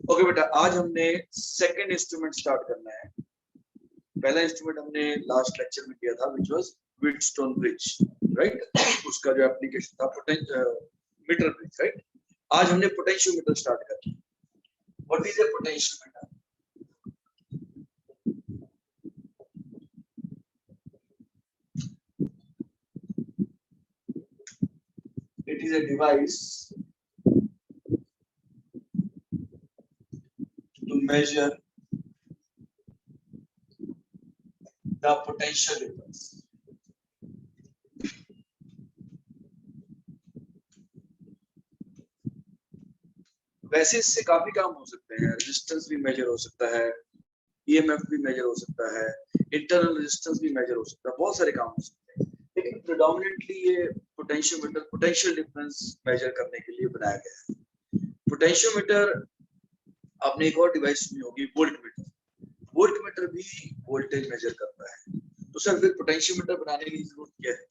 Okay बेटा, आज हमने सेकंड इंस्ट्रूमेंट स्टार्ट करना है। पहला इंस्ट्रूमेंट हमने लास्ट लेक्चर में किया था, which was Wheatstone bridge, right. उसका जो एप्लीकेशन था मीटर ब्रिज, राइट। आज हमने पोटेंशियोमीटर स्टार्ट करना है। What is a potentiometer? It is a device to measure the potential difference. वैसे इससे काफी काम हो सकते हैं। रेजिस्टेंस भी मेजर हो सकता है, ईएमएफ भी मेजर हो सकता है, इंटरनल रेजिस्टेंस भी मेजर हो सकता है, बहुत सारे काम हो सकते हैं। लेकिन प्रेडोमिनेंटली ये पोटेंशियोमीटर पोटेंशियल डिफरेंस मेजर करने के लिए बनाया गया है। पोटेंशियोमीटर आपने एक और डिवाइस सुनी होगी, वोल्टमीटर। वोल्टमीटर भी वोल्टेज मेजर करता है। तो सर फिर पोटेंशियोमीटर बनाने की जरूरत क्या है?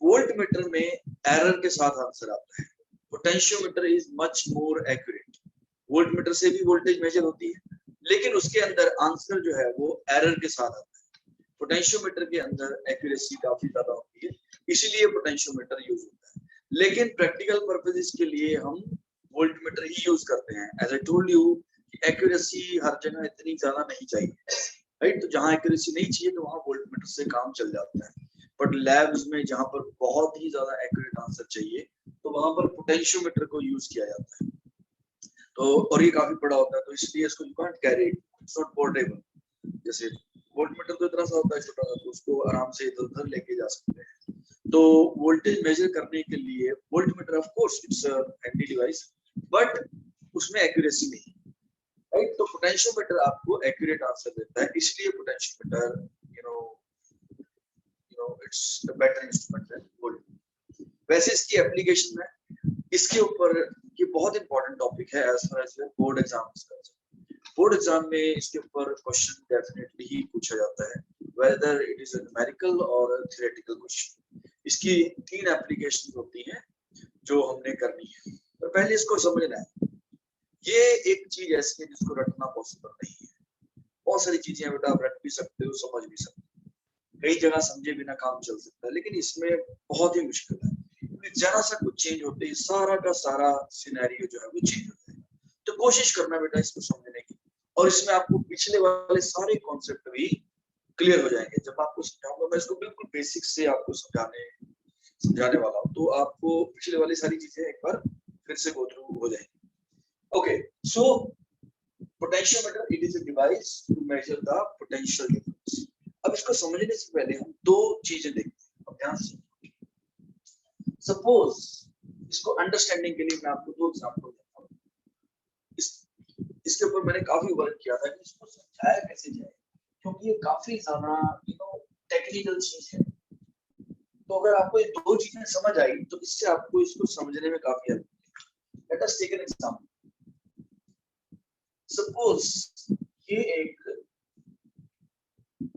वोल्टमीटर में एरर के साथ आंसर आता है। Potentiometer is much more accurate. Voltmeter से भी वोल्टेज मेजर होती है, लेकिन उसके अंदर आंसर जो है वो एरर के साथ आता है। पोटेंशियोमीटर के अंदर एक्यूरेसी काफी ज्यादा होती है, इसीलिए पोटेंशियोमीटर यूज होता है। लेकिन प्रैक्टिकल पर्पसेस के लिए हम वोल्टमीटर ही यूज करते हैं। As I told you, accuracy हर जगह इतनी ज्यादा नहीं चाहिए, राइट। तो जहां एक्यूरेसी नहीं चाहिए तो वहां वोल्टमीटर से काम चल जाता है। बट लैब्स में जहां पर बहुत ही ज्यादा एक्यूरेट आंसर चाहिए तो वहां पर पोटेंशियोमीटर को यूज किया जाता है। तो और ये काफी बड़ा होता है, तो इसलिए इसको you can't carry, it's not portable. जैसे वोल्टमीटर तो इतना सा होता है छोटा सा, तो उसको आराम से इधर उधर लेके जा सकते हैं। तो वोल्टेज मेजर करने के लिए voltmeter of course it's a handy device, but उसमें एक्यूरेसी नहीं, राइट। तो पोटेंशियोमीटर आपको एक्यूरेट आंसर देता है, इसलिए potentiometer it's a better instrument than voltmeter. वैसे इसकी एप्लीकेशन है, इसके ऊपर ये बहुत इंपॉर्टेंट टॉपिक है as far as board exam is concerned. Board exam में इसके ऊपर क्वेश्चन डेफिनेटली ही पूछा जाता है, whether it is a numerical और थ्योरेटिकल क्वेश्चन। इसकी 3 एप्लीकेशन होती हैं जो हमने करनी है। तो पहले इसको समझना है। ये एक चीज ऐसी है जिसको रटना पॉसिबल नहीं है। बहुत सारी चीजें बेटा आप रट भी सकते हो, समझ भी सकते हो, कई जगह समझे बिना काम चल सकता है, लेकिन इसमें बहुत ही मुश्किल है। जरा सा कुछ चेंज होते ही सारा का सारा सिनेरियो जो है वो चेंज हो जाएगा। तो कोशिश करना बेटा इसको समझने की, और इसमें आपको पिछले वाले सारे कॉन्सेप्ट भी क्लियर हो जाएंगे। जब आपको समझाऊंगा मैं इसको बिल्कुल बेसिक से आपको समझाने वाला हूँ, तो आपको पिछले वाली सारी चीजें एक बार फिर से गो थ्रू हो जाएंगी। Okay, so potentiometer it is a device to measure the potential difference. अब इसको समझने से पहले हम 2 चीजें देखते हैं। अब ध्यान से सपोज इसको अंडरस्टैंडिंग के लिए मैं आपको 2 एग्जांपल देता हूँ। इसके ऊपर मैंने काफी वर्क किया था कि इसको समझाया कैसे जाए, क्योंकि ये काफी ज्यादा टेक्निकल चीज है। तो अगर आपको ये 2 चीजें समझ आई तो इससे आपको इसको समझने में काफी हेल्प मिलेगी। Let us take an example. Suppose ये एक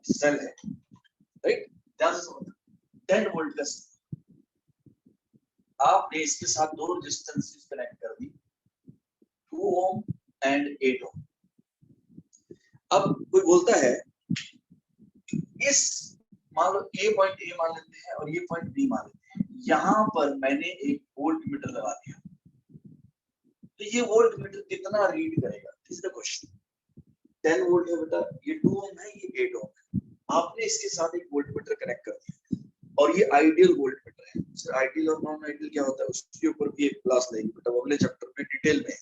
सेल है, राइट। ध्यान से समझना, 10 वोल्ट का सेल। आपने इसके साथ 2 रेजिस्टेंसेस कनेक्ट कर दी, 2 ओम एंड 8 ओम। अब कोई बोलता है इस, मान लो ए पॉइंट ए मान लेते हैं और ये पॉइंट बी मान लेते हैं, यहां पर मैंने एक वोल्ट मीटर लगा दिया, तो ये वोल्ट मीटर कितना रीड करेगा? This is the question. 10 volt है बेटा, ये 2 ओम है, ये 8 ओम है। आपने इसके साथ एक वोल्ट मीटर कनेक्ट कर दिया और ये आइडियल वोल्ट मीटर है। सर आइडियल और नॉन आइडियल क्या होता है, उसके ऊपर भी एक क्लास लेंगे बेटा, अगले चैप्टर में डिटेल में।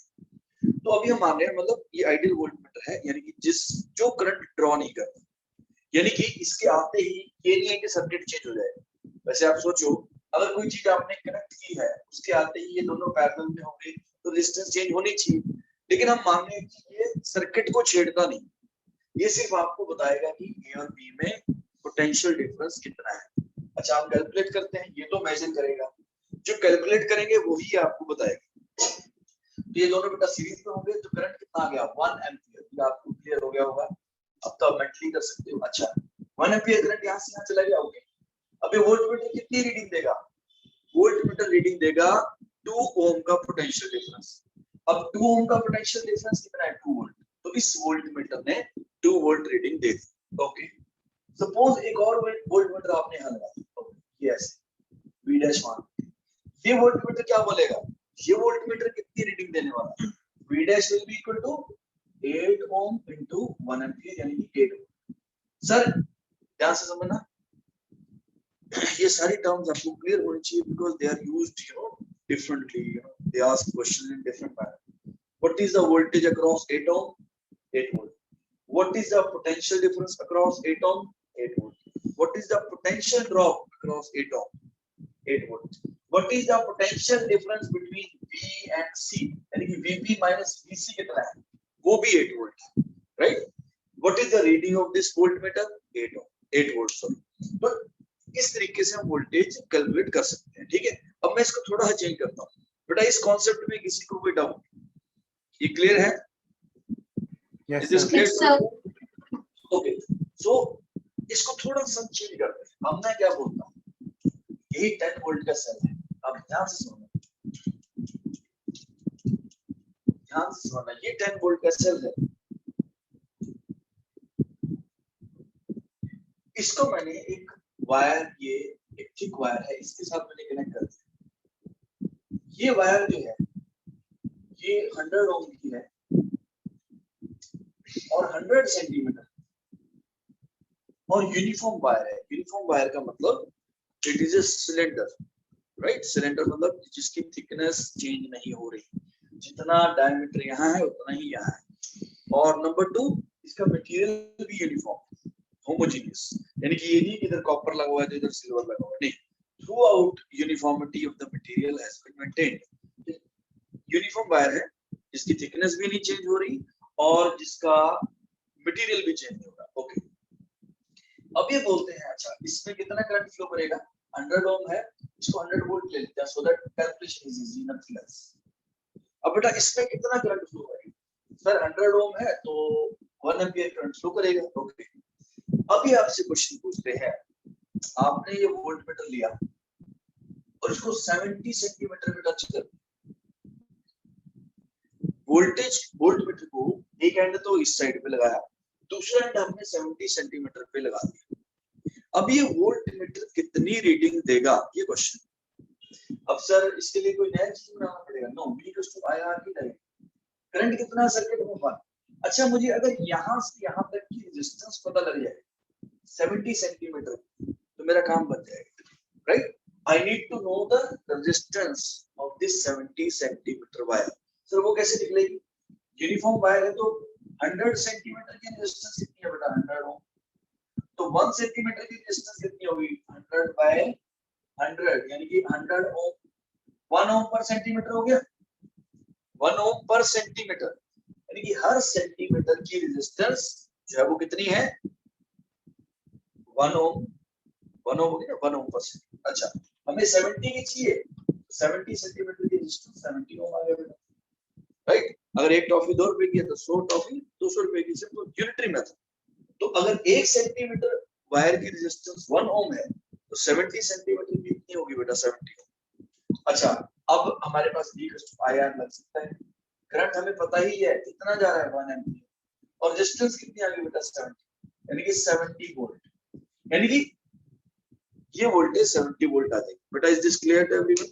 तो अभी हम मान रहे हैं मतलब ये आइडियल वोल्ट मीटर है, यानी कि जो करंट ड्रॉ नहीं करता, यानी कि इसके आते ही ये नहीं है कि सर्किट चेंज हो जाएगा। वैसे आप सोचो, अगर कोई चीज आपने कनेक्ट की है, उसके आते ही ये दोनों पैरेलल में होंगे तो रेजिस्टेंस चेंज होनी चाहिए। लेकिन हम मान रहे हैं कि ये सर्किट को छेड़ता नहीं, ये सिर्फ आपको बताएगा कि ए और बी में पोटेंशियल डिफरेंस कितना है। अच्छा, हम कैलकुलेट करते हैं, ये तो मेजर करेगा, जो कैलकुलेट करेंगे वही आपको बताएगा। तो ये दोनों बेटा सीरीज में होंगे, तो करंट कितना आ गया? 1 एम्पीयर। ये आपको क्लियर हो गया होगा, अब तो आप मेंटली कर सकते हो। अच्छा, 1 एम्पीयर करंट यहां से यहां चला गया, ओके। अब ये वोल्टमीटर कितनी रीडिंग देगा? वोल्टमीटर रीडिंग देगा 2 ओम का पोटेंशियल डिफरेंस। अब 2 ओम का पोटेंशियल डिफरेंस कितना है 2 वोल्ट, तो इस वोल्टमीटर ने 2 वोल्ट रीडिंग दे दी। ओके, सपोज एक और वोल्टमीटर आपने यहाँ लगा दिया, ये ऐसे V डैश मान, ये वोल्टमीटर क्या बोलेगा, ये वोल्टमीटर कितनी रीडिंग देने वाला है, V dash will be equal to 8 ohm into 1 ampere यानी कि 8 ओम। सर ध्यान से समझना, ये सारी टर्म्स आपको क्लियर होनी चाहिए because they are used differently, they ask questions in different manner. What is the voltage across 8 ohm? 8 volt. What is the potential difference across 8 ohm? 8 volt. What is the potential drop across 8 ohm? 8 volt. What is the potential difference between V and C? यानी कि VP minus VC कितना है, वो भी 8 volt, right? What is the reading of this voltmeter? 8 ohm, 8 volt, sorry. तो इस तरीके से हम वोल्टेज कैलकुलेट कर सकते हैं, ठीक है। अब मैं इसको थोड़ा सा चेंज करता हूँ बेटा, इस कॉन्सेप्ट में किसी को कोई डाउट, ये क्लियर है? Yes, Is this sir. clear? Okay, so इसको थोड़ा सा चेंज करते हैं। अब मैं क्या बोलता हूँ, यही 10 वोल्ट का सेल है, अब ध्यान से सुनना, ये 10 वोल्ट का सेल है, इसको मैंने एक वायर, ये एक थिक वायर है, इसके साथ मैंने कनेक्ट कर दिया। ये वायर जो है ये 100 ओम की है और 100 सेंटीमीटर और यूनिफॉर्म वायर है। यूनिफॉर्म वायर का मतलब it is a cylinder, right? Cylinder मतलब जिसकी थिकनेस चेंज नहीं हो रही, जितना डायमीटर यहाँ है उतना ही यहाँ है। और नंबर 2, इसका मटेरियल भी यूनिफॉर्म, होमोजेनियस, यानी कि ये नहीं कि इधर कॉपर लगा हुआ है तो इधर सिल्वर लगा हुआ है, नहीं, throughout uniformity of the material has been maintained. Uniform wire है जिसकी थिकनेस भी नहीं चेंज हो रही और जिसका मटेरियल भी चेंज नहीं हो रहा। ओके, अब ये बोलते हैं अच्छा इसमें कितना करंट फ्लो करेगा, 100 ओम है, इसको 100 वोल्ट ले लेते हैं so that calculation is easy, nothing else. अब बेटा इसमें कितना करंट फ्लो करेगा, सर 100 ओम है तो 1 एम्पीयर करंट फ्लो करेगा। ओके, अभी आपसे क्वेश्चन पूछते हैं, आपने ये वोल्टमीटर लिया और इसको 70 सेंटीमीटर पे टच कर, वोल्टेज वोल्टमीटर को एक एंड तो इस साइड पे लगाया, दूसरा एंड हमने 70 सेंटीमीटर पे लगा दिया। अब ये वोल्टमीटर कितनी रीडिंग देगा, ये क्वेश्चन। अब सर इसके लिए कोई नया चीज बनाना पड़ेगा, नो, V = IR की डायरेक्ट। करंट कितना है सर्किट में 1। अच्छा मुझे अगर यहां से यहां तक की रेजिस्टेंस पता लग जाए 70 सेंटीमीटर, तो मेरा काम बन जाएगा, right? I need to know the resistance of this 70 centimetre wire. Sir वो कैसे निकलेगी, यूनिफॉर्म वायर है तो 100 सेंटीमीटर की रेजिस्टेंस कितनी है बेटा, 100 ओम, तो 1 सेंटीमीटर की रेजिस्टेंस कितनी होगी, 100 बाय 100 यानी कि 100 ओम, 1 ओम पर सेंटीमीटर हो गया, 1 ओम पर सेंटीमीटर, यानी कि हर सेंटीमीटर की रेजिस्टेंस जो है वो कितनी है, 1 ओम, 1 ओम होगी ना, 1 ओम पर सेंटीमीटर। अच्छा हमें 70 की चाहिए, 70 सेंटीमीटर की रेजिस्टेंस 70 ओम आ गया बेटा, राइट? अगर एक टॉफी 2 रुपए की है तो 100 टॉफी 200 रुपए की, सिंपल यूनिटरी मेथड। तो अगर 1 सेंटीमीटर वायर की रेजिस्टेंस 1 ओम है तो 70 सेंटीमीटर की कितनी होगी बेटा, 70 ओम। अच्छा अब हमारे पास V = IR लग सकता है, करंट हमें पता ही है कितना जा रहा है 1 एम्पीयर, और रेजिस्टेंस कितनी आ गई बेटा, 70, यानी कि 70 वोल्ट, यानी कि ये वोल्टेज 70 वोल्ट आ जाएगी बेटा। Is this clear to everyone?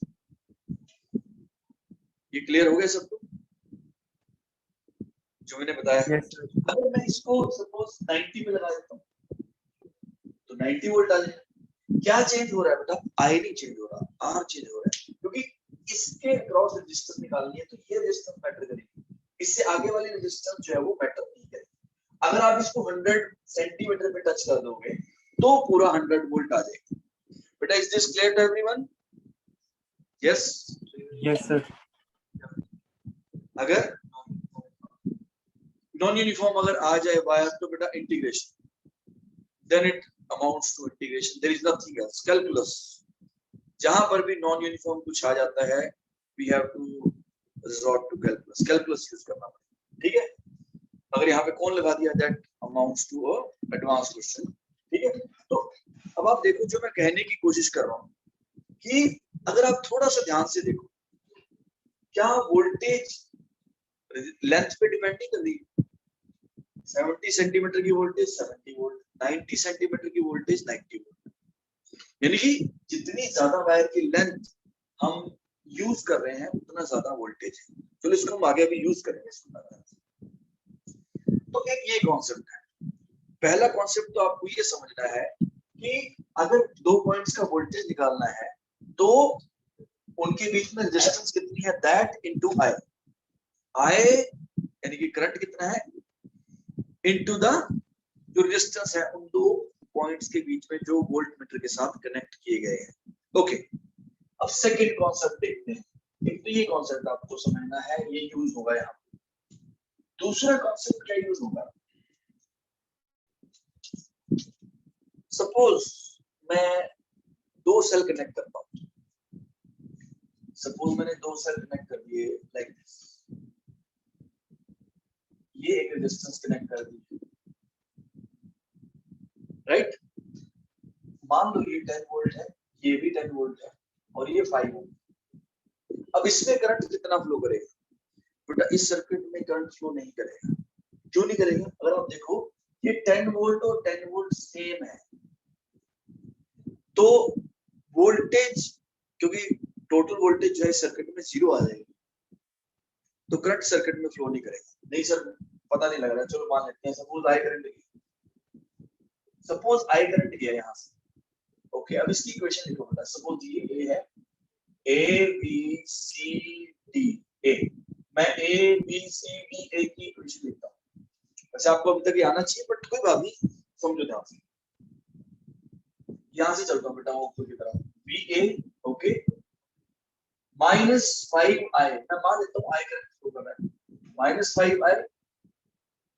ये क्लियर हो गया सबको जो मैंने बताया? Yes, sir. अगर मैं इसको सपोज 90 पे लगा देता हूँ तो 90 वोल्ट आ जाएगा। क्या चेंज हो रहा है बेटा, आई नहीं चेंज हो रहा, आर चेंज हो रहा है, क्योंकि इसके क्रॉस रेजिस्टेंस निकालनी है तो ये रेजिस्टेंस मैटर करेगी, इससे आगे वाली रेजिस्टेंस जो है वो मैटर नहीं करेगी। अगर आप इसको 100 सेंटीमीटर पे टच कर दोगे तो पूरा 100 वोल्ट आ जाएगा बेटा। Is this clear to everyone? Yes? Yes, sir. अगर नॉन यूनिफॉर्म अगर आ जाए वायर तो बेटा integration, then it amounts to integration, there is nothing else, calculus. जहां पर भी नॉन यूनिफॉर्म कुछ आ जाता है we have to resort to calculus, calculus use करना पड़ेगा, ठीक है? अगर यहाँ पे कौन लगा दिया, that amounts to a advance question, ठीक है? तो अब आप देखो जो मैं कहने की कोशिश कर रहा हूँ कि अगर आप थोड़ा सा ध्यान से देखो, क्या वोल्टेज लेंथ पे डिपेंड नहीं कर रही। 70 सेंटीमीटर की वोल्टेज 70 वोल्ट, 90 सेंटीमीटर की वोल्टेज 90 वोल्ट। यानी कि जितनी ज्यादा वायर की लेंथ हम यूज कर रहे हैं उतना ज्यादा वोल्टेज है। चलो इसको हम आगे भी यूज करेंगे इसको। तो एक ये कॉन्सेप्ट है। पहला कॉन्सेप्ट तो आपको ये समझना है कि अगर दो पॉइंट्स का वोल्टेज निकालना है तो उनके बीच में रेजिस्टेंस कितनी है, दैट इनटू आई। आई यानी कि करंट कितना है इनटू द जो रेजिस्टेंस है उन दो पॉइंट्स के बीच में जो वोल्टमीटर के साथ कनेक्ट किए गए हैं। ओके, अब सेकंड कॉन्सेप्ट देखते हैं। एक तो ये कॉन्सेप्ट आपको समझना है, ये यूज होगा यहाँ। दूसरा कॉन्सेप्ट क्या यूज होगा, सपोज मैं दो सेल कनेक्ट करता हूं। सपोज मैंने दो सेल कनेक्ट कर दिए लाइक दिस, ये एक रेजिस्टेंस कनेक्ट कर दी, राइट। मान लो ये 10 वोल्ट है, ये भी 10 वोल्ट है और ये 5 वोल्ट। अब इसमें करंट कितना फ्लो करेगा बेटा, इस सर्किट में करंट फ्लो नहीं करेगा। क्यों नहीं करेगा, अगर आप देखो ये 10 वोल्ट और 10 वोल्ट सेम है तो वोल्टेज, क्योंकि टोटल वोल्टेज जो है सर्किट में 0 आ जाएगी तो करंट सर्किट में फ्लो नहीं करेगा। नहीं सर पता नहीं लग रहा, चलो मान लेते हैं सपोज आई करंट गया, सपोज आई करंट गया यहां से। ओके, अब इसकी इक्वेशन लिखो बेटा। सपोज ये है A B C D A, मैं A B C D A की इक्वेशन लिखता हूं। वैसे आपको अभी तक ये आना चाहिए बट कोई बात नहीं, समझो ध्यान से। यहां से चलता हूं बेटा ऊपर की तरफ, बी ए ओके -5 आई, मैं मान लेता हूं आई करंट फ्लो कर रहा है, -5 आई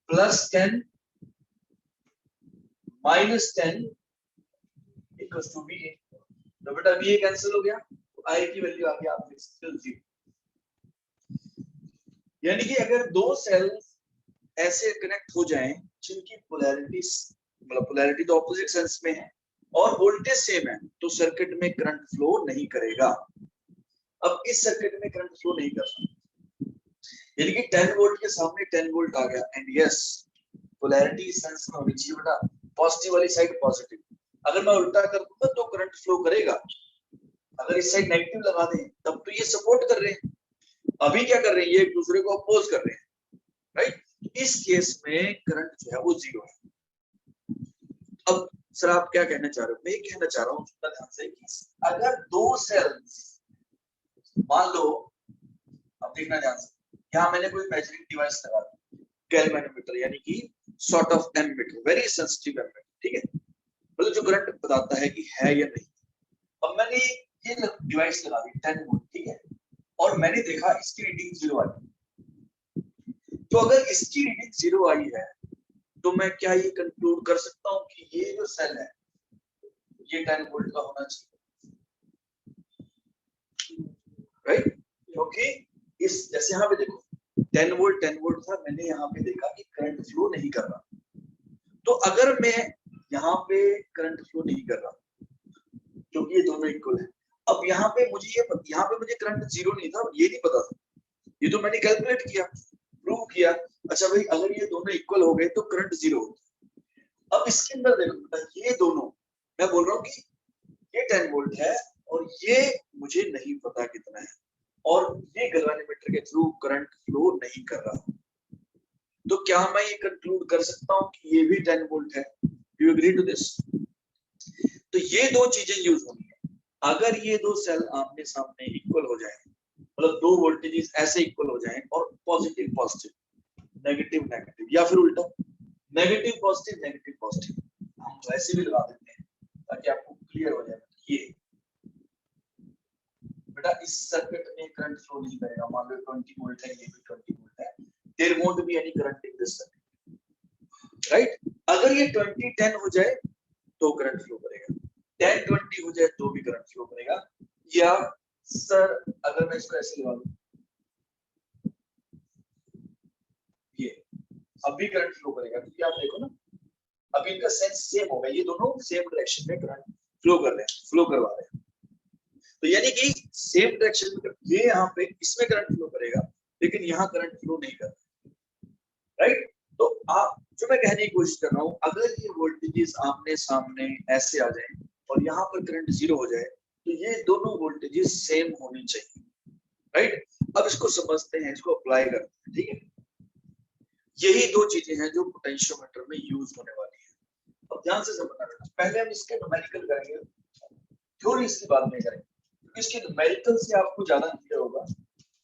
प्लस 10 -10 इक्वल्स टू बी ए। तो बेटा बी ए कैंसिल हो गया तो आई की वैल्यू आ गई आप लिख सकते हो 0। यानी कि अगर दो सेल्स ऐसे कनेक्ट हो जाएं जिनकी पोलैरिटी, मतलब पोलैरिटी तो ऑपोजिट सेंस में है और वोल्टेज सेम है, तो सर्किट में करंट फ्लो नहीं करेगा। अब इस सर्किट में करंट फ्लो नहीं कर रहा, यानी कि 10 वोल्ट के सामने 10 वोल्ट आ गया एंड यस पोलैरिटी सेंस में होनी चाहिए बेटा, पॉजिटिव वाली साइड पॉजिटिव। अगर मैं उल्टा कर दूंगा तो करंट फ्लो करेगा, अगर इस साइड नेगेटिव लगा दें तब तो ये सपोर्ट कर रहे हैं, अभी क्या कर रहे हैं ये एक दूसरे को अपोज कर रहे हैं, राइट। इस केस में करंट जो है वो 0 है। अब सर आप क्या कहना चाह रहे हो, मैं ये कहना चाह रहा हूँ ध्यान से कि अगर दो सेल्स, मान लो, अब देखना ध्यान से, यहाँ मैंने कोई मेजरिंग डिवाइस लगा दी, गैल्वेनोमीटर यानी कि sort of ammeter, very sensitive ammeter, ठीक है, मतलब जो करंट बताता है कि है या नहीं। अब मैंने ये डिवाइस लगा दी 10 वोल्ट, ठीक है, और मैंने देखा इसकी रीडिंग 0 आई। तो अगर इसकी रीडिंग 0 आई है तो मैं क्या ये कंक्लूड कर सकता हूं कि ये जो सेल है ये 10 वोल्ट का होना चाहिए, राइट। क्योंकि इस जैसे यहाँ पे देखो 10 वोल्ट था, मैंने यहाँ पे देखा कि करंट फ्लो नहीं कर रहा, तो अगर मैं यहाँ पे करंट फ्लो नहीं कर रहा क्योंकि ये दोनों इक्वल है। अब यहाँ पे मुझे करंट 0 नहीं था, ये नहीं पता था, ये तो मैंने कैलकुलेट किया, प्रूव किया। अच्छा भाई अगर ये दोनों इक्वल हो गए तो करंट 0 होता। अब इसके अंदर देखो ये दोनों, मैं बोल रहा हूँ कि ये 10 वोल्ट है और ये मुझे नहीं पता कितना है और ये गैल्वेनोमीटर के थ्रू करंट फ्लो नहीं कर रहा, तो क्या मैं ये कंक्लूड कर सकता हूँ कि ये भी 10 वोल्ट है? Do you agree to this? तो ये दो चीजें यूज होंगी अगर ये दो सेल आमने सामने इक्वल हो जाए, मतलब दो वोल्टेजेस ऐसे इक्वल हो जाएं और पॉजिटिव पॉजिटिव नेगेटिव नेगेटिव या फिर उल्टा नेगेटिव पॉजिटिव, हम वैसे भी लगा देते हैं ताकि आपको क्लियर हो जाए। ये बेटा इस सर्किट में करंट फ्लो नहीं करेगा, मान लो 20 वोल्ट है, ये भी 20 वोल्ट है, there won't be any current in this circuit, right. अगर ये 20 10 हो जाए तो करंट फ्लो करेगा, 10 20 हो जाए तो भी करंट फ्लो करेगा। या सर अगर मैं इसको ऐसे लगा दूं, ये अब भी करंट फ्लो करेगा क्योंकि आप देखो ना अब इनका सेंस सेम होगा, ये दोनों सेम डायरेक्शन में करंट फ्लो कर रहे हैं, फ्लो करवा रहे हैं, तो यानी कि सेम डायरेक्शन में ये यहाँ पे इसमें करंट फ्लो करेगा लेकिन यहाँ करंट फ्लो नहीं कर रहा, राइट? तो आप जो मैं कहने की कोशिश कर रहा हूँ, अगर ये वोल्टेजेस आमने सामने ऐसे आ जाए और यहाँ पर करंट जीरो हो जाए, तो ये दोनों वोल्टेजेस सेम होनी चाहिए, राइट? अब इसको समझते हैं, इसको अप्लाई करते हैं, ठीक है? यही दो चीजें हैं जो पोटेंशियोमीटर में यूज होने वाली है। अब ध्यान से समझना बेटा, पहले हम इसके न्यूमेरिकल करेंगे, थ्योरी इसकी बाद में करेंगे, क्योंकि इसके न्यूमेरिकल से आपको ज्यादा क्लियर होगा।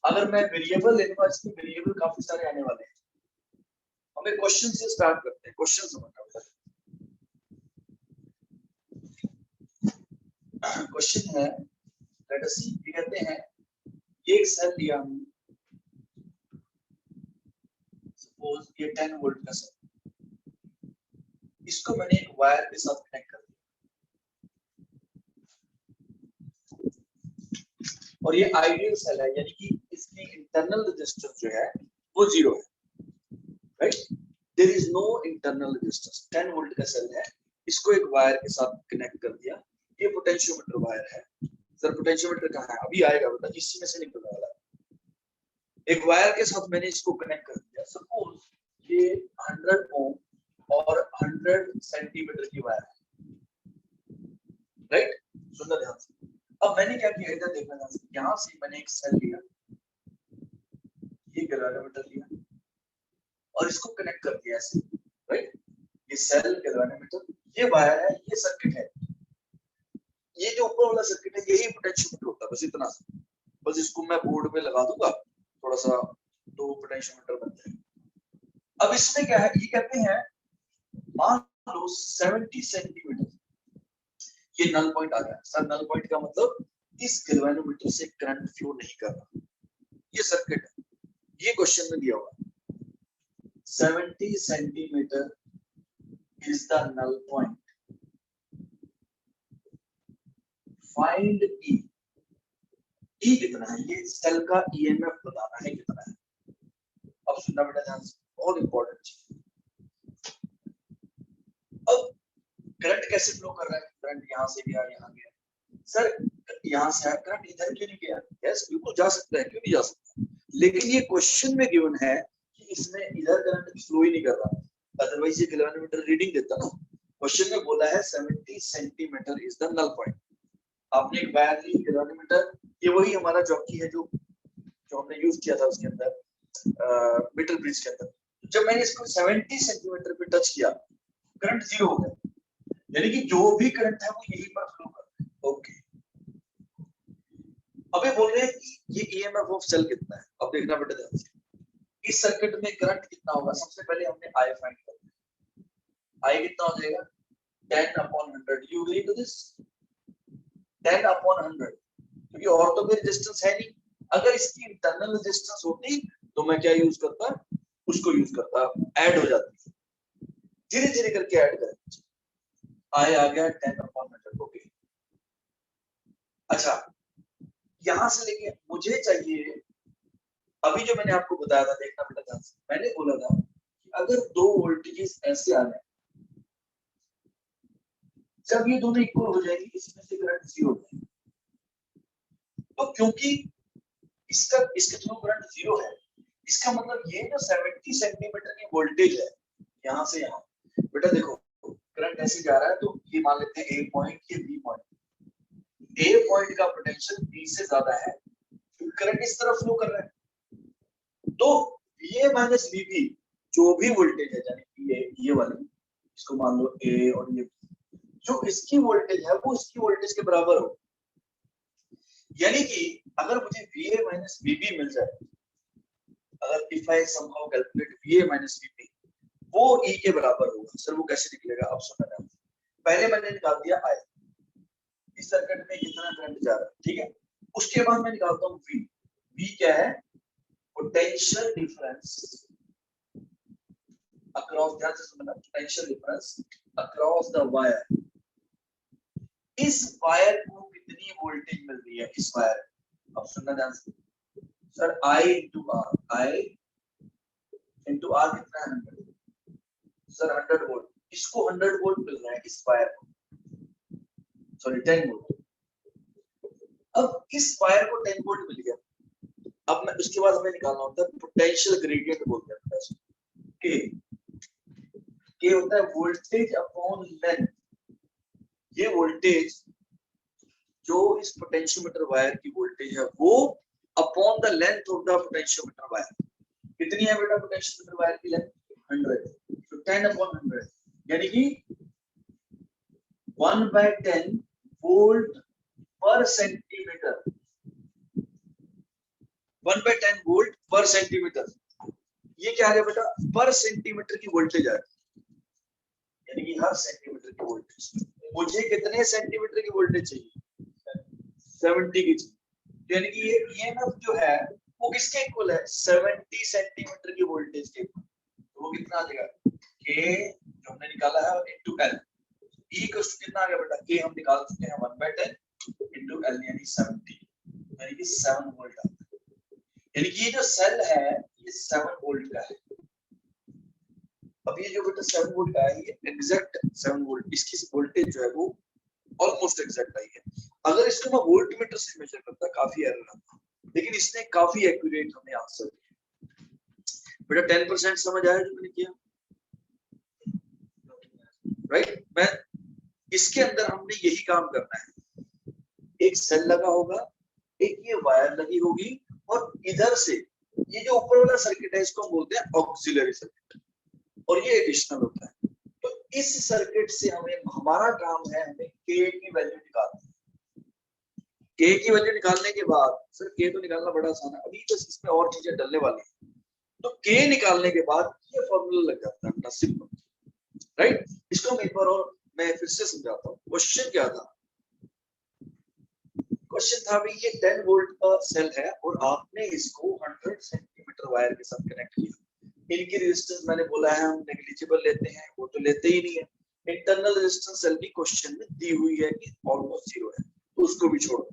अगर मैं वेरिएबल लेने वाला, इसके वेरिएबल काफी सारे आने वाले हैं। हमें क्वेश्चन से स्टार्ट करते हैं, क्वेश्चन समझना होगा। क्वेश्चन है, लेट अस सी, ये कहते हैं ये एक सेल लिया हमने, सपोज ये 10 वोल्ट का सेल, इसको मैंने एक वायर के साथ कनेक्ट कर दिया और ये आइडियल सेल है, यानी कि इसकी इंटरनल रेजिस्टेंस जो है वो जीरो है, right? There is no internal resistance, 10 volt का सेल है, इसको एक वायर के साथ कनेक्ट कर दिया। ये पोटेंशियोमीटर वायर है। सर पोटेंशियोमीटर कहाँ है? अभी आएगा बेटा, इसी में से निकलने वाला है। एक वायर के साथ मैंने इसको कनेक्ट कर दिया, सपोज ये 100 ओम और 100 सेंटीमीटर की वायर है, राइट? सुनना ध्यान से। अब मैंने क्या किया, इधर देखना ध्यान से, यहाँ से मैंने एक सेल लिया, ये गैल्वेनोमीटर लिया और इसको कनेक्ट कर दिया ऐसे, राइट? ये सेल गैल्वेनोमीटर, ये वायर है, ये सर्किट है, ये जो ऊपर वाला सर्किट है यही पोटेंशियोमीटर होता है, बस इतना सा। बस इसको मैं बोर्ड में लगा दूंगा थोड़ा सा, तो पोटेंशियोमीटर बन जाएगा। अब इसमें क्या है, ये कहते हैं मान लो 70 सेंटीमीटर, ये नल पॉइंट आ गया। सर नल पॉइंट का मतलब इस गैल्वेनोमीटर से करंट फ्लो नहीं कर रहा, ये सर्किट है, ये क्वेश्चन में दिया हुआ 70 centimetre is the null point, find E. E कितना है, ये सेल का ईएमएफ बताना है कितना है। अब सुनना बेटा ध्यान से, बहुत इंपॉर्टेंट चीज। अब करंट कैसे फ्लो कर रहा है, करंट यहाँ से गया यहाँ गया, सर यहाँ से करंट इधर क्यों नहीं गया? यस बिल्कुल जा सकता है, क्यों नहीं जा सकता, लेकिन ये क्वेश्चन में गिवन है कि इसमें इधर करंट फ्लो ही नहीं कर रहा, अदरवाइज ये गैल्वेनोमीटर रीडिंग देता ना। क्वेश्चन में बोला है 70 centimetre is the null point. आपने एक वायर ली, गैल्वेनोमीटर, ये वही हमारा जॉकी है जो हमने यूज किया था उसके अंदर मीटर ब्रिज के अंदर। जब मैंने इसको 70 सेंटीमीटर पे टच किया, करंट जीरो हो गया, यानी कि जो भी करंट है वो यहीं पर फ्लो कर रहा है। ओके, अबे बोल रहे हैं कि ये ईएमएफ ऑफ सेल कितना है। अब देखना बेटा ध्यान से, इस सर्किट में करंट कितना होगा, सबसे पहले हमने आई फाइंड करना है। आई कितना हो जाएगा 10/100। You agree to this? 10/100, क्योंकि और तो कोई रेजिस्टेंस है नहीं। अगर इसकी इंटरनल रेजिस्टेंस होती तो मैं क्या यूज करता, उसको यूज करता, ऐड हो जाती, धीरे धीरे करके ऐड करें। आई आ गया 10/100। ओके, अच्छा यहां से लेके मुझे चाहिए, अभी जो मैंने आपको बताया था, देखना बेटा ध्यान से, मैंने बोला था कि अगर दो वोल्टेजेस ऐसे आ जाए, जब ये दोनों इक्वल हो जाएंगे, इसमें से करंट जीरो हो जाएगा। तो क्योंकि इसके थ्रू करंट जीरो है, इसका मतलब ये जो 70 सेंटीमीटर की वोल्टेज है यहां से यहां, बेटा देखो करंट ऐसे जा रहा है, तो ये मान लेते हैं ए पॉइंट, ये बी पॉइंट। ए पॉइंट का पोटेंशियल बी से ज्यादा है, क्योंकि करंट इस तरफ फ्लो कर रहा है। तो VA माइनस VB जो भी वोल्टेज है, यानी कि ये वाली, इसको मान लो ए और ये, जो इसकी वोल्टेज है वो इसकी वोल्टेज के बराबर हो। यानी कि अगर मुझे VA माइनस VB मिल जाए, अगर if I somehow calculate VA minus VB, वो E के बराबर होगा। सर वो कैसे निकलेगा, अब सुनना ध्यान से। पहले मैंने निकाल दिया I, इस सर्किट में कितना करंट जा रहा है, ठीक है। उसके बाद मैं निकालता हूँ V। V क्या है, पोटेंशियल डिफरेंस अक्रॉस, ध्यान से सुनना, potential difference across the wire. इस वायर को कितनी वोल्टेज मिल रही है, इस वायर, अब सुनना ध्यान से सर, I into R कितना है 100, सर 100 वोल्ट, इसको 100 वोल्ट मिल रहा है इस वायर को, सॉरी 10 वोल्ट। अब इस वायर को 10 वोल्ट मिल गया, अब मैं उसके बाद हमें निकालना होता है पोटेंशियल ग्रेडियंट बोलते हैं इसको, के होता है वोल्टेज अपॉन लेंथ। ये वोल्टेज जो इस पोटेंशियोमीटर वायर की वोल्टेज है वो upon the length of the potentiometer wire. कितनी है बेटा पोटेंशियोमीटर वायर की लेंथ? 100। तो 10/100 यानी कि 1/10 वोल्ट पर सेंटीमीटर। 1/10 वोल्ट पर सेंटीमीटर। ये क्या है बेटा? पर सेंटीमीटर की वोल्टेज है, यानी कि हर सेंटीमीटर की वोल्टेज। मुझे कितने सेंटीमीटर की वोल्टेज चाहिए? 70 की चाहिए। यानी कि ये ईएमएफ जो है वो किसके इक्वल है? 70 सेंटीमीटर की वोल्टेज के इक्वल। तो वो कितना आ जाएगा? के जो हमने निकाला है इनटू एल। ई इक्वल कितना आ गया बेटा? के हम निकाल चुके हैं 1/10 इनटू एल यानी 70, यानी कि 7 वोल्ट आता है। यानी कि ये जो सेल है ये 7 वोल्ट का है। अब ये जो बेटा 7 वोल्ट का है ये एग्जैक्ट 7 वोल्ट, इसकी वोल्टेज जो है वो ऑलमोस्ट एग्जैक्ट आई है। अगर इसको मैं वोल्ट मीटर से मेजर करता काफी एरर आता, लेकिन इसने काफी एक्यूरेट हमें आंसर दिया। बेटा 10% समझ आया जो मैंने किया, राइट? मैं इसके अंदर हमने यही काम करना है। एक सेल लगा होगा, एक ये वायर लगी होगी, और इधर से ये जो ऊपर वाला सर्किट है इसको हम बोलते हैं ऑक्सिलरी सर्किट, और ये एडिशनल होता है। तो इस सर्किट से हमें, हमारा काम है हमें के की वैल्यू निकालना। के की वैल्यू निकालने के बाद, सर के तो निकालना बड़ा आसान है, अभी बस इसमें और चीजें डलने वाली हैं। तो के निकालने के बाद ये फॉर्मूला लग जाता है अपना सिंपल, राइट? इसको हम एक बार और मैं फिर से समझाता हूँ। क्वेश्चन क्या था? क्वेश्चन था भाई ये 10 वोल्ट का सेल है और आपने इसको 100 सेंटीमीटर वायर के साथ कनेक्ट किया। इनकी रेजिस्टेंस मैंने बोला है हम नेग्लिजिबल लेते हैं, वो तो लेते ही नहीं है। इंटरनल रेजिस्टेंस सेल की क्वेश्चन में दी हुई है कि ऑलमोस्ट 0 है, तो उसको भी छोड़ो।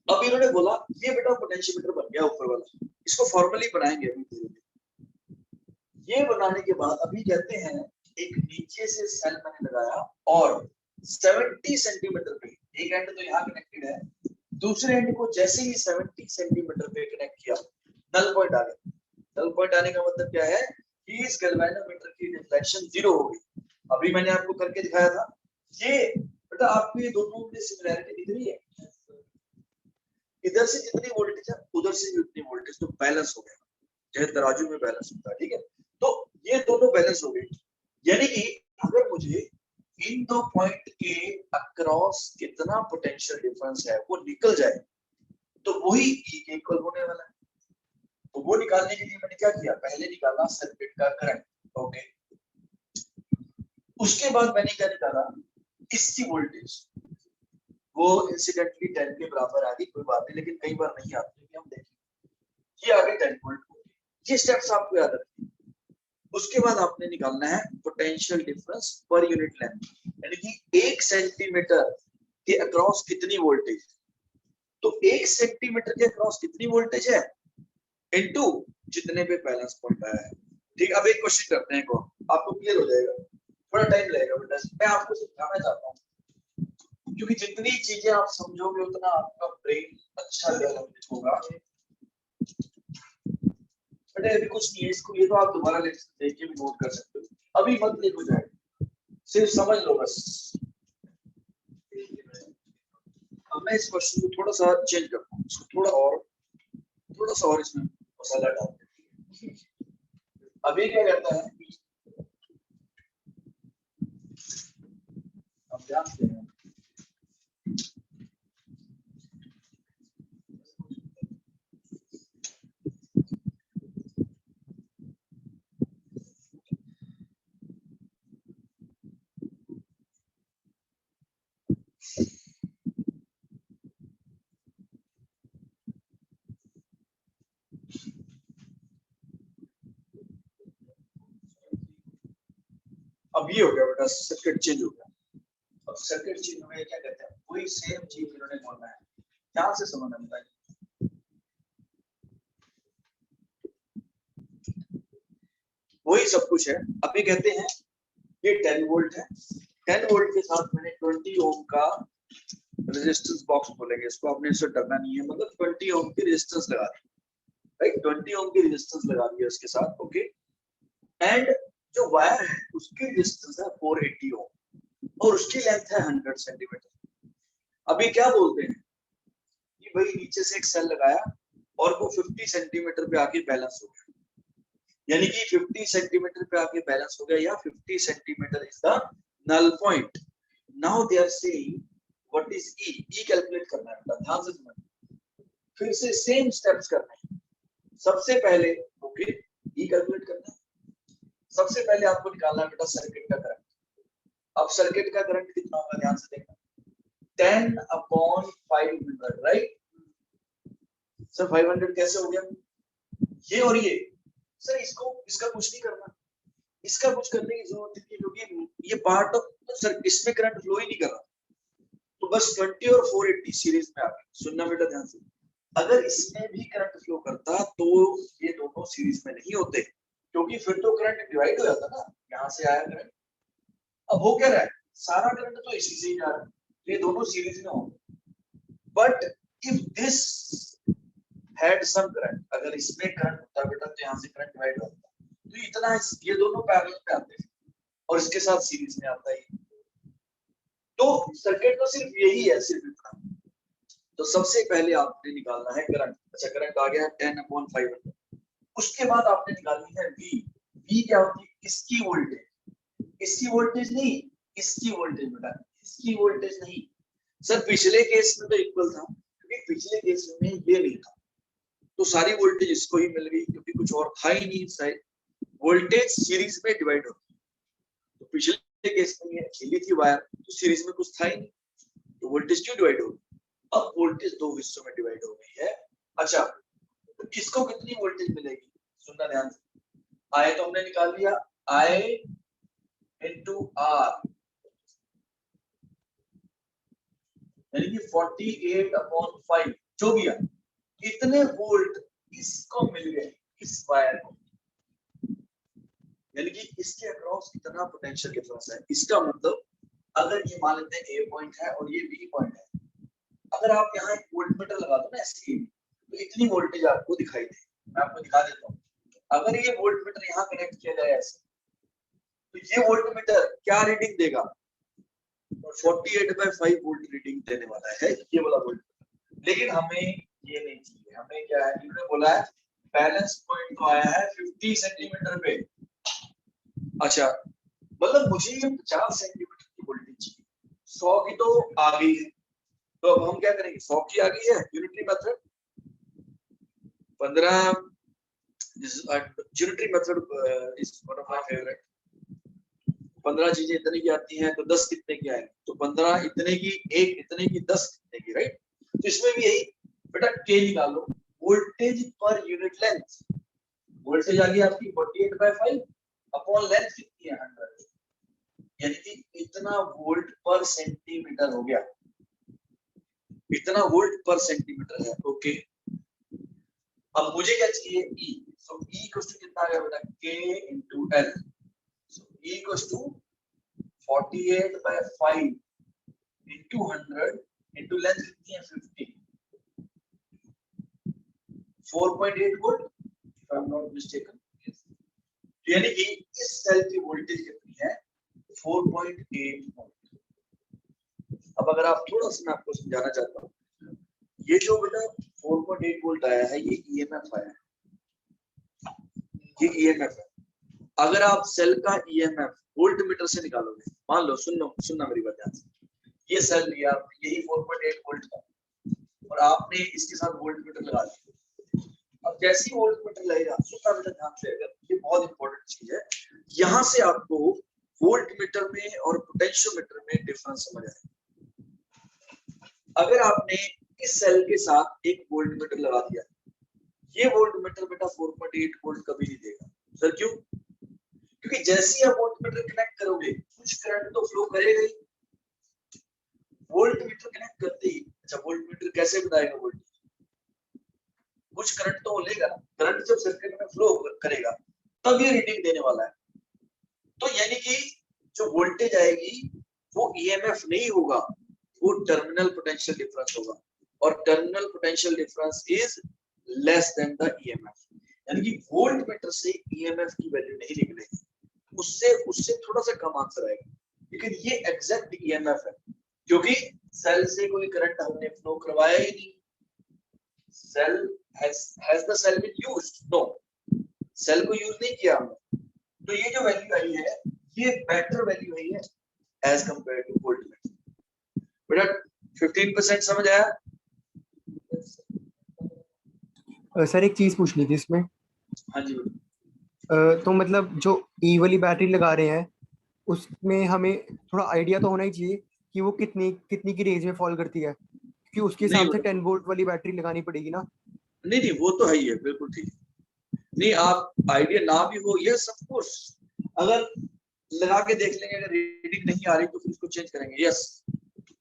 अब इन्होंने बोला ये बेटा पोटेंशियोमीटर बन गया ऊपर वाला, इसको फॉर्मली बनाएंगे अभी धीरे धीरे। ये बनाने के बाद अभी कहते हैं एक नीचे से सेल मैंने लगाया और 70 सेंटीमीटर पे, एक एंड तो यहाँ कनेक्टेड है, दूसरे एंड को जैसे ही 70 सेंटीमीटर पे कनेक्ट किया, नल पॉइंट आ गया। नल पॉइंट आने का मतलब क्या है कि इस गैल्वेनोमीटर की डिफ्लेक्शन 0 हो गई। अभी मैंने आपको करके दिखाया था। ये बेटा आपको ये दोनों में सिमिलैरिटी दिख रही है? इधर से जितनी वोल्टेज है उधर से भी उतनी वोल्टेज, तो बैलेंस हो गया, जैसे तराजू में बैलेंस होता है, ठीक है? तो ये दोनों बैलेंस हो गई। यानी कि अगर मुझे इन दो पॉइंट के अक्रॉस कितना पोटेंशियल डिफरेंस है वो निकल जाए, तो वही ई के इक्वल होने वाला है। तो वो निकालने के लिए मैंने क्या किया? पहले निकाला सर्किट का करंट, ओके। उसके बाद मैंने क्या निकाला? इसकी वोल्टेज। वो इंसिडेंटली 10 के बराबर आ गई, कोई बात नहीं, लेकिन कई बार नहीं आती है, हम देखेंगे। ये आ गई 10 वोल्ट। ये स्टेप्स आपको याद रखने। उसके बाद आपने निकालना है potential difference per unit length, यानी कि 1 सेंटीमीटर के अक्रॉस कितनी वोल्टेज। तो 1 सेंटीमीटर के अक्रॉस कितनी वोल्टेज है इनटू जितने पे बैलेंस पॉइंट आया है। ठीक, अब एक क्वेश्चन करते हैं, को आपको क्लियर हो जाएगा, थोड़ा टाइम लगेगा बेटा, मैं आपको सिखाना चाहता हूँ, क्योंकि जितनी चीजें आप समझोगे उतना आपका ब्रेन अच्छा डेवलप होगा। बेटा अभी कुछ नहीं है, इसको ये तो आप दोबारा देख के भी नोट कर सकते हो, अभी मत लिखो जाए, सिर्फ समझ लो बस। अब मैं इस क्वेश्चन को थोड़ा सा चेंज करता हूँ, थोड़ा सा और इसमें मसाला डाल देते हैं। अभी क्या कहता है, अब ध्यान से अब ये हो गया बेटा, सर्किट चेंज हो गया। अब सर्किट चेंज हो गया, क्या कहते हैं, वही सेम चीज इन्होंने बोलना है, ध्यान से समझना बताइए। वही सब कुछ है। अभी कहते हैं ये 10 वोल्ट है, 10 वोल्ट के साथ मैंने 20 ओम का रेजिस्टेंस बॉक्स बोलेंगे इसको, आपने इससे डरना नहीं है, मतलब 20 ओम की रेजिस्टेंस लगा दी, राइट, 20 ओम की रेजिस्टेंस लगा दी है उसके साथ, ओके। एंड जो वायर है उसकी रेजिस्टेंस है 480 ओम और उसकी लेंथ है 100 सेंटीमीटर। अभी क्या बोलते हैं कि भाई नीचे से एक सेल लगाया और वो 50 सेंटीमीटर पे आके बैलेंस हो गया, यानी कि 50 सेंटीमीटर पे आके बैलेंस हो गया, या 50 centimetre is the null point. Now they are saying what is E, E calculate करना है, ध्यान से सुनना, फिर से सेम स्टेप्स करना है। सबसे पहले ओके ई कैलकुलेट करना है, सबसे पहले आपको निकालना है बेटा सर्किट का करंट। अब सर्किट का करंट कितना होगा, ध्यान से देखना, 10/500, राइट सर। 500 कैसे हो गया, ये और ये सर, इसका कुछ नहीं करना, इसका कुछ करने की जरूरत नहीं, क्योंकि ये पार्ट ऑफ, तो सर इसमें करंट फ्लो ही नहीं कर रहा, तो बस 20 और 480 सीरीज में आ गए। सुनना बेटा ध्यान से, अगर इसमें भी करंट फ्लो करता तो ये दोनों सीरीज में नहीं होते, क्योंकि फिर तो करंट डिवाइड हो जाता ना, यहाँ से आया करंट, अब हो क्या रहा है, सारा करंट तो इसी से ही जा रहा है, तो ये दोनों सीरीज में होंगे। But if this had some current, अगर इसमें करंट होता बेटा तो यहाँ से करंट डिवाइड होता, तो इतना ये दोनों पैरेलल में आते हैं और इसके साथ सीरीज में आता है, तो सर्किट तो सिर्फ यही है, सिर्फ इतना। तो सबसे पहले आपने निकालना है करंट। अच्छा करंट आ गया 10/500, उसके बाद आपने निकालनी है वी। वी क्या होती है, इसकी वोल्टेज, इसकी वोल्टेज नहीं, इसकी वोल्टेज बेटा, इसकी वोल्टेज नहीं। सर पिछले केस में तो इक्वल था, क्योंकि पिछले केस में ये नहीं था, तो सारी वोल्टेज इसको ही मिल गई, क्योंकि कुछ और था ही नहीं, शायद वोल्टेज सीरीज में डिवाइड होती है, तो पिछले केस में ये अकेली थी वायर, तो सीरीज में कुछ था ही नहीं, तो वोल्टेज क्यों डिवाइड होगी। अब वोल्टेज दो हिस्सों में डिवाइड हो गई है। अच्छा तो इसको कितनी वोल्टेज मिलेगी, सुनना ध्यान से, आई तो हमने निकाल लिया, आई इंटू आर, यानी कि 48/5 जो भी है, इतने वोल्ट इसको मिल गए, इस वायर को, यानी कि इसके अक्रॉस इतना पोटेंशियल डिफरेंस है। इसका मतलब अगर ये मान लेते हैं ए पॉइंट है और ये बी पॉइंट है, अगर आप यहाँ एक वोल्टमीटर लगा दो ना ऐसे, तो इतनी वोल्टेज आपको दिखाई दे। मैं आपको दिखा देता हूँ, अगर ये वोल्टमीटर यहाँ कनेक्ट किया जाए ऐसे, तो ये वोल्टमीटर क्या रीडिंग देगा, 48/5 वोल्ट रीडिंग देने वाला है ये वाला वोल्टमीटर। लेकिन हमें ये नहीं चाहिए, हमें क्या है, इन्होंने बोला है बैलेंस पॉइंट तो आया है 50 सेंटीमीटर पे। अच्छा मतलब मुझे ये 50 सेंटीमीटर की वोल्टेज चाहिए, 100 की तो आ गई है, तो अब हम क्या करेंगे, 100 की आ गई है unitary method, 15 unitary method is one of my favourite. 15 चीजें इतने की आती हैं तो 10 कितने की आएंगी, तो 15 इतने की, एक इतने की, 10 कितने की, राइट। तो इसमें भी यही बेटा के निकालो, voltage per unit length, voltage आ गई आपकी 48/5 अपॉन लेंथ कितनी है 100, यानी कि इतना वोल्ट पर सेंटीमीटर हो गया, इतना वोल्ट पर सेंटीमीटर है, ओके। अब मुझे क्या चाहिए E, so E equals to कितना आ गया बेटा K into L, so E equals to 48/5 into 100 into length कितनी है 50, 4.8 volt if I am not mistaken, यानी कि इस सेल की वोल्टेज कितनी है 4.8 वोल्ट। अब अगर आप थोड़ा सा मैं आपको समझाना चाहता हूँ, ये जो बेटा 4.8 वोल्ट आया है ये ईएमएफ आया है, ये ईएमएफ है। अगर आप सेल का ईएमएफ वोल्ट मीटर से निकालोगे, मान लो सुनना मेरी बात ध्यान से, ये सेल लिया यही 4.8 वोल्ट का और आपने इसके साथ वोल्ट मीटर लगा दिया। अब जैसे ही वोल्ट मीटर लगेगा, सुनना बेटा ध्यान से, अगर ये बहुत इंपॉर्टेंट चीज है, यहाँ से आपको वोल्ट मीटर में और पोटेंशियोमीटर में डिफरेंस समझ आएगा। अगर आपने इस सेल के साथ एक वोल्ट मीटर लगा दिया, ये वोल्ट मीटर बेटा 4.8 वोल्ट कभी नहीं देगा। सर क्यों, क्योंकि जैसे ही आप वोल्ट मीटर कनेक्ट करोगे कुछ करंट तो फ्लो करेगा ही, वोल्ट मीटर कनेक्ट करते ही। अच्छा वोल्ट मीटर कैसे बताएगा वोल्टेज, कुछ करंट तो लेगा ना, करंट जब सर्किट में फ्लो करेगा तब ये रीडिंग देने वाला है। तो यानी कि जो वोल्टेज आएगी वो ईएमएफ नहीं होगा, वो टर्मिनल पोटेंशियल डिफरेंस होगा, और terminal potential difference is less than the EMF. यानी कि वोल्ट मीटर से ईएमएफ की वैल्यू नहीं निकलेगी, उससे उससे थोड़ा सा कम आंसर आएगा, लेकिन ये एग्जैक्ट ईएमएफ है, क्योंकि सेल से कोई करंट हमने फ्लो करवाया ही नहीं। Cell has the cell been used? No, cell को यूज नहीं किया हमने, तो ये जो वैल्यू आई है ये बेटर वैल्यू आई है as compare to voltmeter. बेटा 15% समझ आया? सर एक चीज पूछनी थी इसमें। हाँ जी। तो मतलब जो ई वाली बैटरी लगा रहे हैं उसमें हमें थोड़ा आइडिया तो होना ही चाहिए कि वो कितनी कितनी की रेंज में फॉल करती है, क्योंकि उसके नहीं हिसाब से बेटा, 10 वोल्ट वाली बैटरी लगानी पड़ेगी ना। नहीं नहीं वो तो है ही है, बिल्कुल ठीक है। नहीं आप आइडिया ना भी हो, यस ऑफ कोर्स, अगर लगा के देख लेंगे अगर रीडिंग नहीं आ रही तो फिर उसको चेंज करेंगे। Yes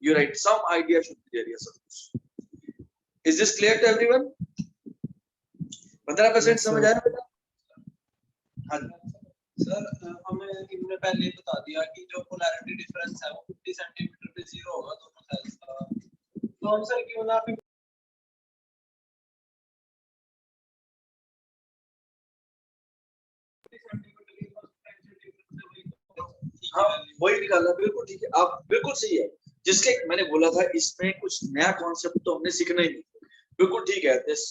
you right, some idea should be there. Yes of course. Is this clear to everyone? 15% समझ आया बेटा? हाँ सर हमें इनने पहले ही बता दिया कि जो पोलैरिटी डिफरेंस है वो 50 सेंटीमीटर पे जीरो होगा दोनों सेल्स का, तो हम सर क्यों ना हाँ वही निकालना, बिल्कुल ठीक है, आप बिल्कुल सही है। जिसके मैंने बोला था इसमें कुछ नया कॉन्सेप्ट तो हमने सीखना ही नहीं, बिल्कुल ठीक है। This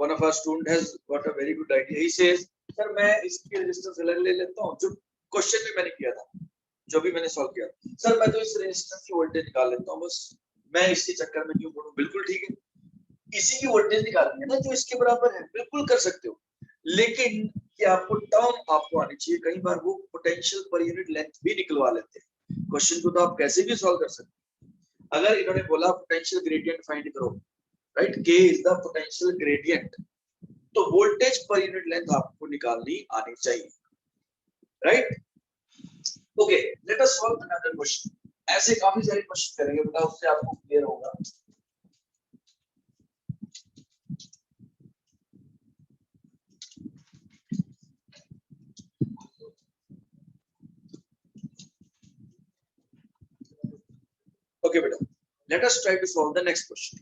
one of our student has got a very good idea. He says sir मैं इसकी रेजिस्टेंस अलग ले लेता हूँ, जो क्वेश्चन में मैंने किया था, जो भी मैंने सॉल्व किया, सर मैं तो इस रेजिस्टेंस की वोल्टेज निकाल लेता हूँ, बस मैं इसी चक्कर में क्यों पढ़ूं। बिल्कुल ठीक है, इसी की वोल्टेज निकालनी है ना जो इसके बराबर है, बिल्कुल कर सकते हो, लेकिन कि आपको टर्म आपको आनी चाहिए। कई बार वो पोटेंशियल पर यूनिट लेंथ भी निकलवा लेते हैं। क्वेश्चन को तो आप कैसे भी सॉल्व कर सकते हैं। अगर इन्होंने बोला पोटेंशियल ग्रेडियंट फाइंड करो, राइट, के इज द पोटेंशियल ग्रेडियंट, तो वोल्टेज पर यूनिट लेंथ आपको निकालनी आनी चाहिए, राइट। ओके, लेट अस सॉल्व अनदर क्वेश्चन। ऐसे काफी सारे क्वेश्चन करेंगे बेटा, उससे आपको क्लियर होगा। Okay, beta. Let us try to solve the next question.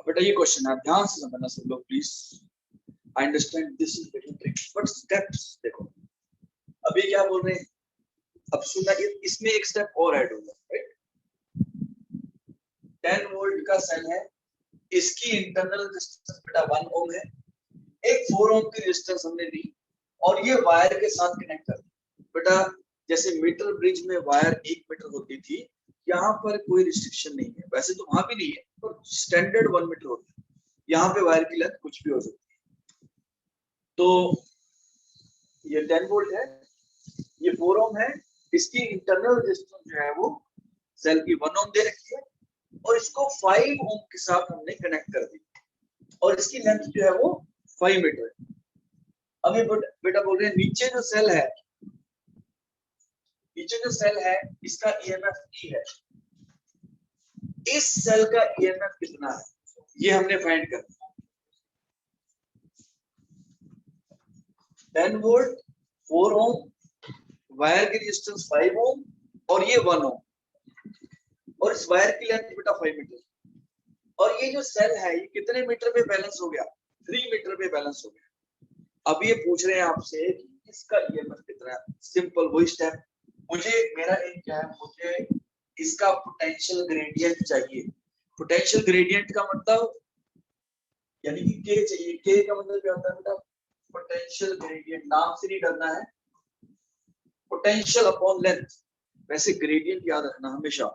बेटा ये क्वेश्चन है, ध्यान से समझना सब लोग please. I understand this is very tricky, but steps देखो। अभी क्या बोल रहे हैं, अब सुनना, इसमें एक स्टेप और ऐड होगा, राइट। 10 वोल्ट का सेल है, इसकी इंटरनल रेजिस्टेंस बेटा 1 ओम है, एक 4 ओम की रेजिस्टेंस हमने दी और ये वायर के साथ कनेक्ट कर दी। बेटा जैसे मीटर ब्रिज में वायर 1 मीटर होती थी, यहाँ पर कोई रिस्ट्रिक्शन नहीं है, वैसे तो वहां भी नहीं है, पर स्टैंडर्ड 1 मीटर होती है। यहाँ पे वायर की लेंथ कुछ भी हो सकती है। तो ये 10 वोल्ट है, ये 4 ओम है, इसकी इंटरनल रेजिस्टेंस जो है वो सेल की 1 ओम दे रखी है, और इसको 5 ओम के साथ हमने कनेक्ट कर दी, और इसकी लेंथ जो है वो 5 मीटर है। अभी बेटा बोल रहे हैं नीचे जो सेल है, इसका ईएमएफ ई है, इस सेल का ईएमएफ कितना है ये हमने फाइंड करना। 10 वोल्ट, 4 ओम, वायर की रेजिस्टेंस 5 ओम और ये 1 ओम, और इस वायर की लेंथ बेटा 5 मीटर। और ये जो सेल है ये कितने मीटर पे बैलेंस हो गया? 3 मीटर पे बैलेंस हो गया। अब ये पूछ रहे हैं आपसे कि इसका ईएमएफ कितना है? सिंपल वही स्टेप, मुझे मेरा एम क्या है, मुझे इसका पोटेंशियल ग्रेडियंट चाहिए। पोटेंशियल ग्रेडियंट का मतलब यानी कि के चाहिए। के का मतलब क्या होता है बेटा? पोटेंशियल ग्रेडियंट, नाम से नहीं डरना है, पोटेंशियल अपॉन लेंथ। वैसे ग्रेडियंट याद रखना हमेशा,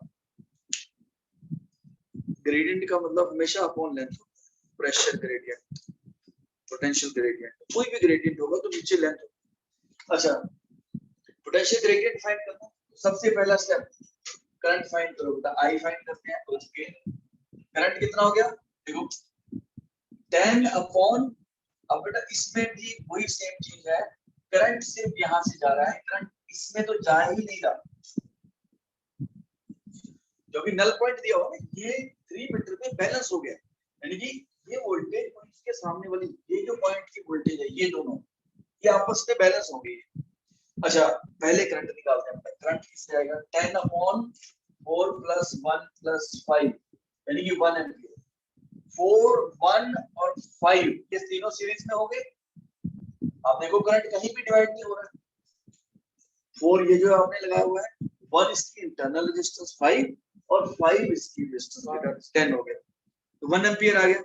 ग्रेडियंट का मतलब हमेशा अपॉन लेंथ होता है। प्रेशर ग्रेडियंट, पोटेंशियल ग्रेडियंट, कोई भी ग्रेडियंट होगा तो नीचे लेंथ होगा। अच्छा, पोटेंशियल ग्रेडियंट फाइंड करना, सबसे पहला स्टेप करंट फाइंड करो बेटा। आई फाइंड करते हैं। ओके, करंट कितना हो गया? देखो 10 अपॉन, अब बेटा इसमें भी वही सेम चीज है, करंट सिर्फ यहां से जा रहा है, करंट इसमें तो जा ही नहीं रहा, जो भी नल पॉइंट दिया हुआ ना, ये 3 मीटर पे बैलेंस हो गया। यानी कि ये वोल्टेज और इसके सामने वाली ये जो पॉइंट की वोल्टेज है, ये दोनों ये आपस में बैलेंस हो गई है। अच्छा, पहले करंट निकालते हैं। करंट किससे आएगा? 10 अपॉन 4 प्लस 1 प्लस 5 यानी कि 1 एम्पीयर। 4, 1 और 5 ये तीनों सीरीज में हो गए। आप देखो करंट कहीं भी डिवाइड नहीं हो रहा है। 4 ये जो आपने लगाया हुआ है, 1 इसकी इंटरनल रेजिस्टेंस 5 और 5 इसकी रेजिस्टेंस बेटा 10 हो गया, तो 1 एम्पीयर आ गया।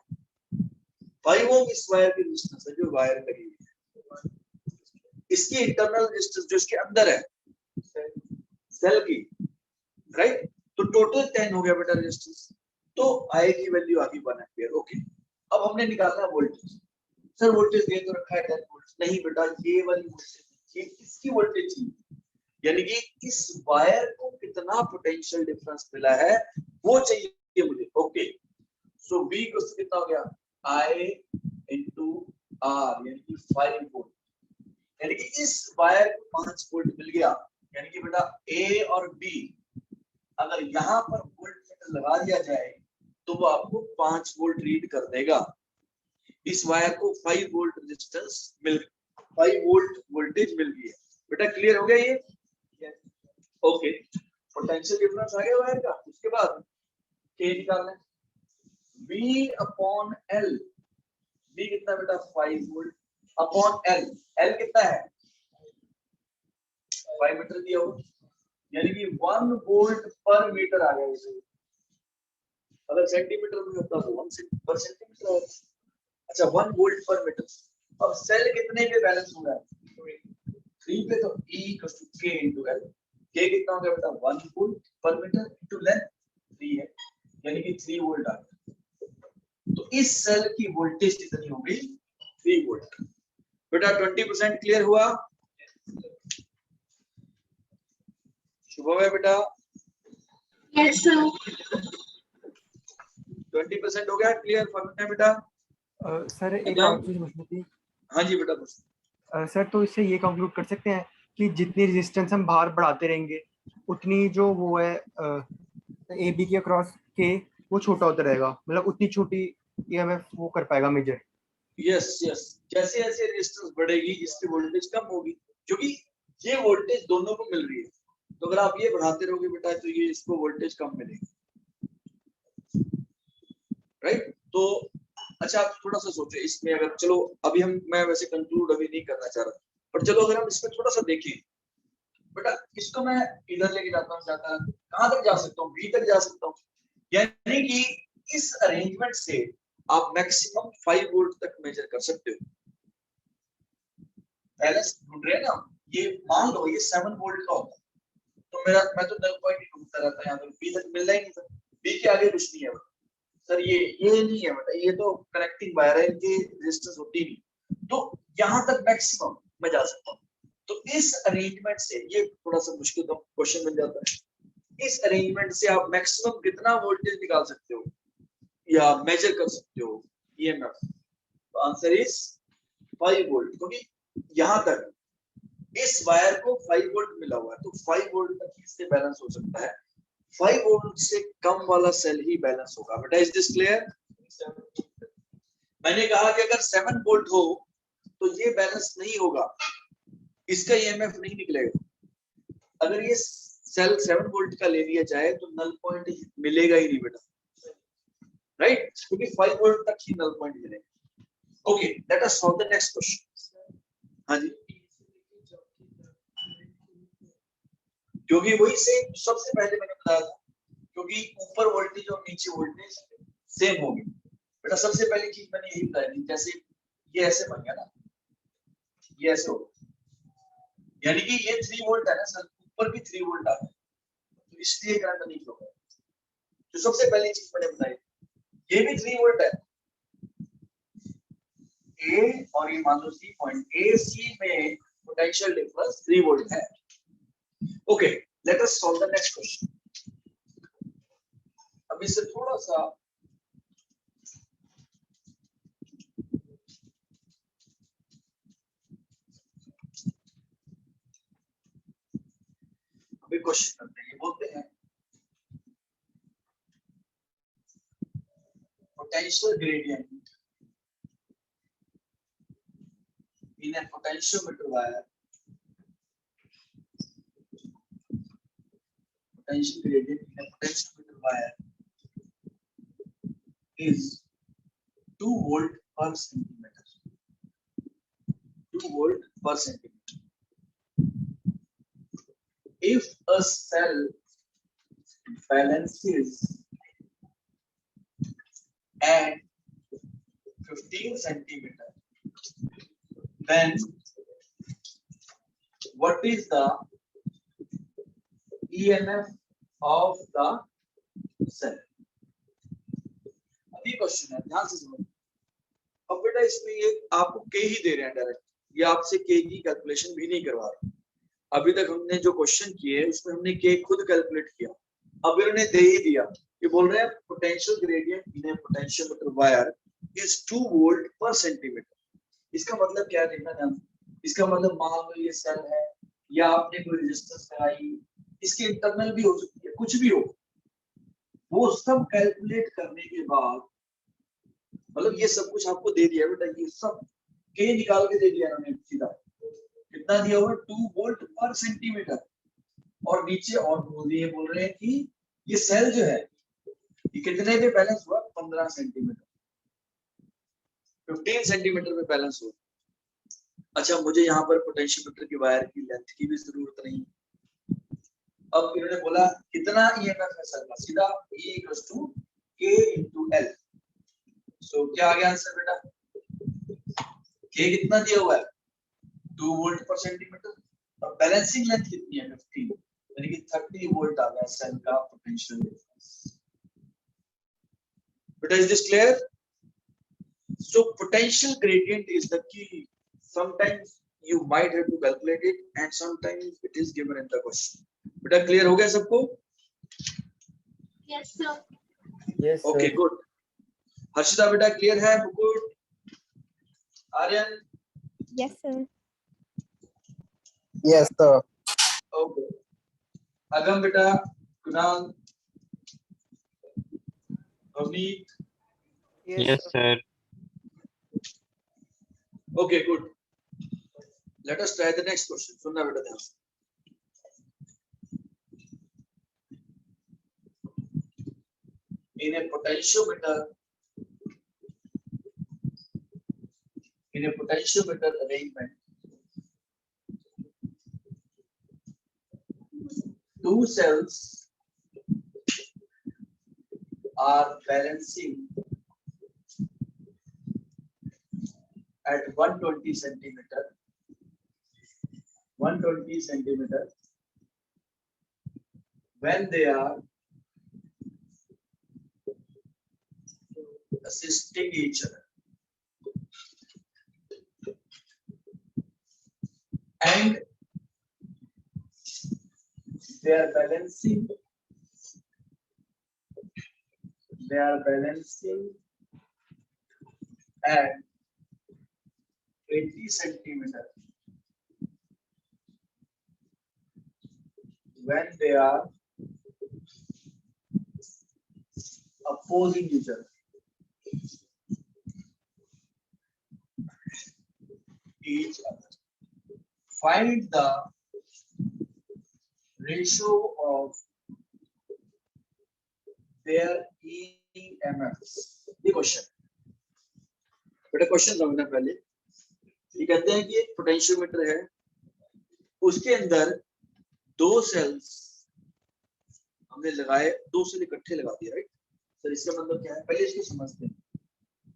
5 ओम इस वायर की रेजिस्टेंस है जो वायर लगी हुई है, इसकी इंटरनल रेजिस्टेंस जो इसके अंदर है सेल की, राइट? तो टोटल 10 हो गया बेटा रेजिस्टेंस, तो आई की वैल्यू आ गई 1 एम्पीयर। ओके, अब हमने निकालना वोल्टेज। सर वोल्टेज दे तो रखा है 10 वोल्ट, नहीं बेटा ये वाली वोल्टेज, ये इसकी वोल्टेज थी, यानी कि इस वायर को कितना पोटेंशियल डिफरेंस मिला है वो चाहिए मुझे। ओके, सो V को कितना हो गया? I into R यानी कि 5 वोल्ट, यानी कि इस वायर को 5 वोल्ट मिल गया। यानी कि बेटा A और B अगर यहाँ पर वोल्ट मीटर लगा दिया जाए तो वो आपको 5 वोल्ट रीड कर देगा। इस वायर को 5 वोल्ट रेजिस्टेंस 5 वोल्ट वोल्टेज मिल गई है। बेटा क्लियर हो गया ये? ओके, पोटेंशियल डिफरेंस आ गया वायर का। उसके बाद के निकालना है, V अपॉन L। V कितना बेटा? 5 वोल्ट अपॉन L। L कितना है? 5 मीटर दिया हुआ, यानी कि 1 वोल्ट पर मीटर आ गया इसे। अगर सेंटीमीटर में होता तो 1 पर सेंटीमीटर होता। अच्छा, 1 वोल्ट पर मीटर। अब सेल कितने पे बैलेंस हो रहा है? 3 पे, तो E equals to K into L। K कितना हो गया बेटा? 1 वोल्ट पर मीटर इनटू लेंथ 3 है, यानी कि 3 वोल्ट आ गया। तो इस सेल की वोल्टेज कितनी हो गई? 3 वोल्ट। बेटा 20% क्लियर हुआ? शुभ है बेटा? Yes, sir. 20% हो गया क्लियर? फर्क है बेटा? सर एक एकदम। और चीज पूछनी थी। हाँ जी बेटा पूछ। सर तो इससे ये कंक्लूड कर सकते हैं कि जितनी रेजिस्टेंस हम बाहर बढ़ाते रहेंगे उतनी जो वो है ए बी के अक्रॉस के वो छोटा होता रहेगा, मतलब उतनी छोटी ईएमएफ वो कर पाएगा मेजर। यस यस, जैसे जैसे रेजिस्टेंस बढ़ेगी इसकी वोल्टेज कम होगी, क्योंकि ये वोल्टेज दोनों को मिल रही है। तो अगर आप ये बढ़ाते रहोगे बेटा तो ये इसको वोल्टेज कम मिलेगी, राइट? तो अच्छा आप थोड़ा सा सोचो इसमें, अगर चलो अभी मैं वैसे कंक्लूड अभी नहीं करना चाह रहा, पर चलो अगर हम इसमें थोड़ा सा देखें बेटा, इसको मैं इधर लेके जाता हूँ, कहां तक जा सकता हूँ? बी तक जा सकता हूँ। यानी कि इस अरेंजमेंट से आप मैक्सिमम 5 वोल्ट तक मेजर कर सकते हो। बैलेंस ढूंढ रहे हैं ना, ये मान लो ये 7 वोल्ट का होता, तो मैं तो नल पॉइंट ही ढूंढता रहता है, यहाँ पर बी तक मिलना ही नहीं था। बी के आगे कुछ नहीं है बेटा। सर ये नहीं है बेटा, ये तो कनेक्टिंग वायर है, इनकी रेजिस्टेंस होती नहीं, तो यहाँ तक मैक्सिमम मैं जा सकता हूँ। तो इस अरेंजमेंट से ये थोड़ा सा मुश्किल क्वेश्चन बन जाता है। इस अरेंजमेंट से आप मैक्सिमम कितना वोल्टेज निकाल सकते हो या मेजर कर सकते हो ईएमएफ? तो आंसर इज 5 वोल्ट, क्योंकि यहाँ तक इस वायर को 5 वोल्ट मिला हुआ है, तो 5 वोल्ट तक इससे बैलेंस हो सकता है। 5 वोल्ट से कम वाला सेल ही बैलेंस होगा बेटा। Is this clear? मैंने कहा कि अगर 7 वोल्ट हो तो ये बैलेंस नहीं होगा, इसका ईएमएफ नहीं निकलेगा। अगर ये सेल 7 वोल्ट का ले लिया जाए तो नल पॉइंट मिलेगा ही नहीं बेटा। राइट, क्योंकि 5 वोल्ट तक ही नल पॉइंट मिलेगा। Okay, let us solve the next question. हाँ जी, क्योंकि वही से सबसे पहले मैंने बताया था, क्योंकि ऊपर वोल्टेज और नीचे वोल्टेज सेम होगी। बेटा सबसे पहली चीज मैंने यही बताई थी, जैसे ये ऐसे बन गया ना, ये ऐसे हो, यानी कि ये 3 वोल्ट है ना सर, ऊपर भी 3 वोल्ट आ गया, तो इसलिए करंट नहीं फ्लो कर। तो सबसे पहली चीज मैंने बताई, ये भी 3 वोल्ट है, ए और ये मान लो सी पॉइंट, ए सी में पोटेंशियल डिफरेंस 3 वोल्ट है। Okay, let us solve the next question. अब इससे थोड़ा सा अभी क्वेश्चन करते हैं। ये बोलते हैं potential gradient in a potentiometer wire, potential gradient in a potentiometer wire is 2 volt per centimeter. 2 volt per centimeter. If a cell balances at 15 centimeter, then what is the EMF of the cell? अभी question है, ध्यान से समझो। अब बेटा इसमें ये आपको के ही दे रहे हैं डायरेक्ट, ये आपसे के की कैलकुलेशन भी नहीं करवा रहे। अभी तक हमने जो क्वेश्चन किए उसमें हमने के खुद कैलकुलेट किया, अब इन्होंने दे ही दिया। ये बोल रहे हैं potential gradient in A potentiometer wire is 2 volt पर सेंटीमीटर। इसका मतलब क्या देखना ध्यान, इसका मतलब मान लो ये सेल है या आपने कोई रेजिस्टेंस लगाई, इसके इंटरनल भी हो सकती है, कुछ भी हो, वो सब कैलकुलेट करने के बाद, मतलब ये सब कुछ आपको दे दिया बेटा, ये सब के निकाल के दे दिया इन्होंने सीधा। कितना दिया हुआ, 2 वोल्ट पर सेंटीमीटर, और नीचे और बोल दिए, बोल रहे हैं कि ये सेल जो है ये कितने पे बैलेंस हुआ, 15 सेंटीमीटर, 15 सेंटीमीटर पे बैलेंस हुआ। अच्छा, मुझे यहाँ पर पोटेंशियोमीटर की वायर की लेंथ की भी जरूरत नहीं। अब इन्होंने बोला कितना ईएमएफ है सेल का, सीधा E = K × L। सो क्या आ गया आंसर बेटा, K कितना दिया हुआ है, 2 वोल्ट पर सेंटीमीटर, और बैलेंसिंग लेंथ कितनी है, 15, यानी कि 30 वोल्ट आ गया सेल का पोटेंशियल डिफरेंस। बेटा is this clear? So potential gradient is the key. Sometimes you might have to calculate it and sometimes it is given in the question. बेटा clear हो गया सबको? Yes, sir. Yes, sir. Okay, good. Harshita बेटा clear है? मुकुट, Aryan? Yes, sir. Yes, sir. Okay. अगम बेटा, Kunal, Avneet? Yes, sir. Okay, good. Let us try the next question. सुनना बेटा ध्यान से। In a potentiometer arrangement, two cells are balancing at 120 centimeter, when they are assisting each other, and they are balancing at 80 centimeter when they are opposing each other. Find the ratio of their EMF, ये question बेटा, question समझना पहले। ये कहते हैं कि एक potentiometer है, उसके अंदर दो सेल्स हमने लगाए, दो सेल इकट्ठे लगा दिए, राइट सर। इसका मतलब क्या है, पहले इसको समझते हैं।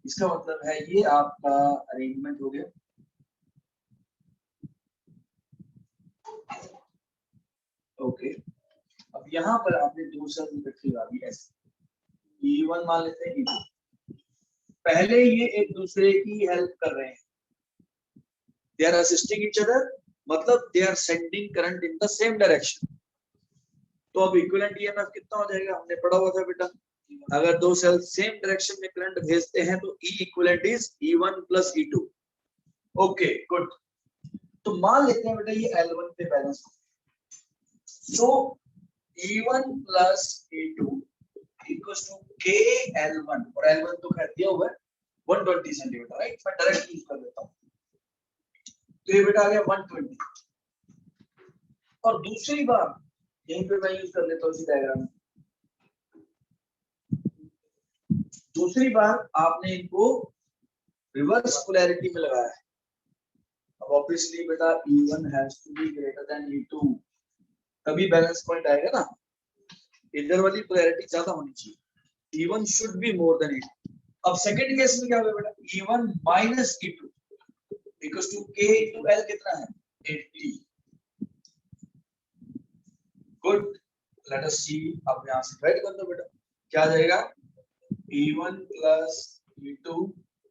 इसका मतलब है ये आपका अरेंजमेंट हो गया, ओके। अब यहाँ पर आपने दो सेल इकट्ठे लगा दी ऐसे, E1 मान लेते हैं, E2। पहले ये एक दूसरे की हेल्प कर रहे हैं, they are assisting each other, मतलब they are sending current in the same direction. तो अब इक्विवेलेंट ईएमएफ कितना हो जाएगा, हमने पढ़ा हुआ था बेटा, अगर दो सेल सेम डायरेक्शन में करंट भेजते हैं तो E equivalent is E1 plus E2। Okay good. तो मान लेते हैं बेटा ये L1 पे बैलेंस हो, so E1 plus E2 equals to K L1, और L1 तो खैर दिया हुआ है 120 सेंटीमीटर, राइट। मैं डायरेक्ट यूज कर लेता हूँ, तो ये बेटा आ गया 120। और दूसरी बार यहीं पे मैं यूज कर लेता हूँ इसी डायग्राम में। दूसरी बार आपने इनको रिवर्स पोलैरिटी में लगाया है। अब ऑब्वियसली बेटा E1 has to be greater than E2, तभी बैलेंस पॉइंट आएगा ना। इधर वाली पोलैरिटी ज्यादा होनी चाहिए, E1 should be more than E2। अब सेकंड केस में क्या होगा बेटा, E1 minus E2 equals to K into L कितना है 80। Good, let us see. अब यहां से राइट कर दो बेटा, क्या आ जाएगा, E1 plus E2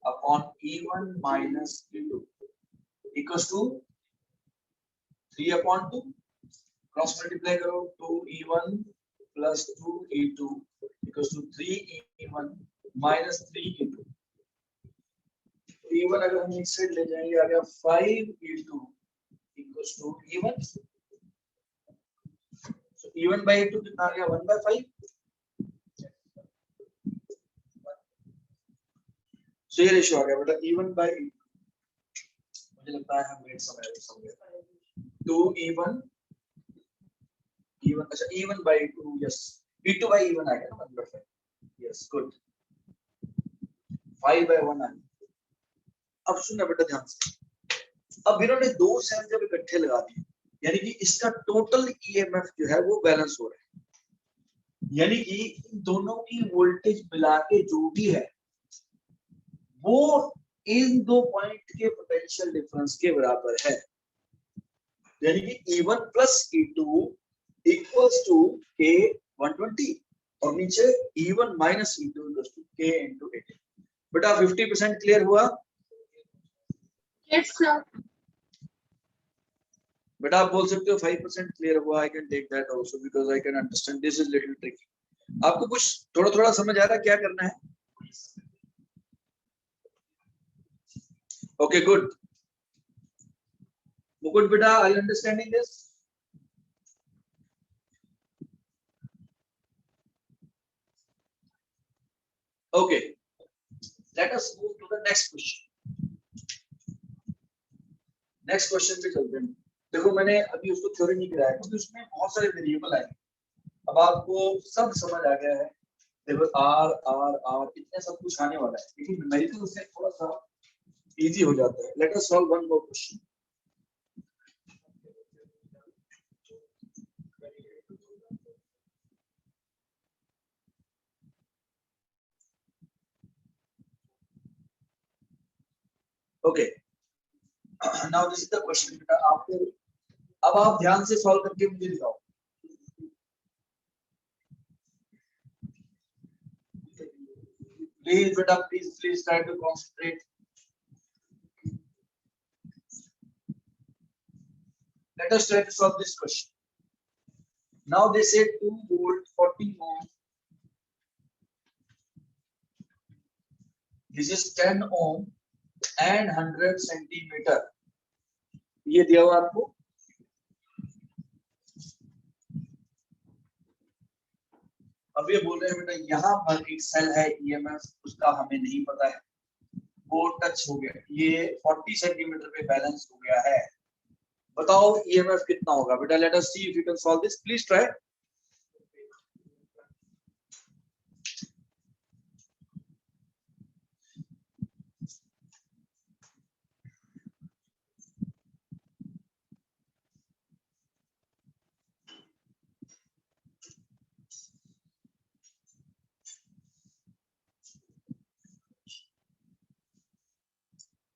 upon E1 minus E2 equals to 3 upon 2, cross multiply करो, 2E1 plus 2E2 equals to 3E1 minus 3E2। E1 अगर हम इस साइड ले जाएंगे आ गया 5E2 equals to E1। So E1 by E2 कितना आ गया 1/5। So ये रेशियो आ गया बेटा E1 by E2। मुझे लगता है हम रेट समझ 2E1 अच्छा E1 by E2, yes E2 by E1 आ गया ना 1/5, यस गुड। 5/1 आ गया। अब सुनना बेटा ध्यान से, अब इन्होंने दो सेल जब इकट्ठे लगा दिए, यानी कि इसका टोटल ईएमएफ जो है वो बैलेंस हो रहा है, यानी कि इन दोनों की वोल्टेज मिला के जो भी है वो इन दो पॉइंट के पोटेंशियल डिफरेंस के बराबर है। यानी कि E1 plus E2 equals to K 120 और नीचे E1 minus E2 equals to K into 80। बेटा 50% क्लियर हुआ? Yes, sir. बेटा आप बोल सकते हो 5% क्लियर हुआ, I can take that also because I can understand this is little tricky. आपको कुछ थोड़ा थोड़ा समझ आ रहा है क्या करना है? Okay good. मुकुट बेटा are you understanding this? Okay, let us move to the next question. Next question पे चलते हैं। देखो मैंने अभी उसको थ्योरी नहीं कराया क्योंकि उसमें बहुत सारे वेरिएबल आए। अब आपको सब समझ आ गया है, देखो आर आर आर इतने सब कुछ आने वाला है, लेकिन न्यूमेरिकल से थोड़ा सा इजी हो जाता है। Let us solve one more question. Okay, now this is the question बेटा। आपको अब आप ध्यान से सॉल्व करके मुझे दिखाओ। प्लीज बेटा please try to concentrate. Let us try to solve this question. Now they say 2 volt 40 ohm. This is 10 ohm and 100 centimeter. ये दिया हुआ आपको। अब ये बोल रहे हैं बेटा यहाँ पर एक सेल है EMF, उसका हमें नहीं पता है, वो टच हो गया, ये 40 सेंटीमीटर पे बैलेंस हो गया है। बताओ EMF कितना होगा बेटा? Late us see if you can solve this, please try.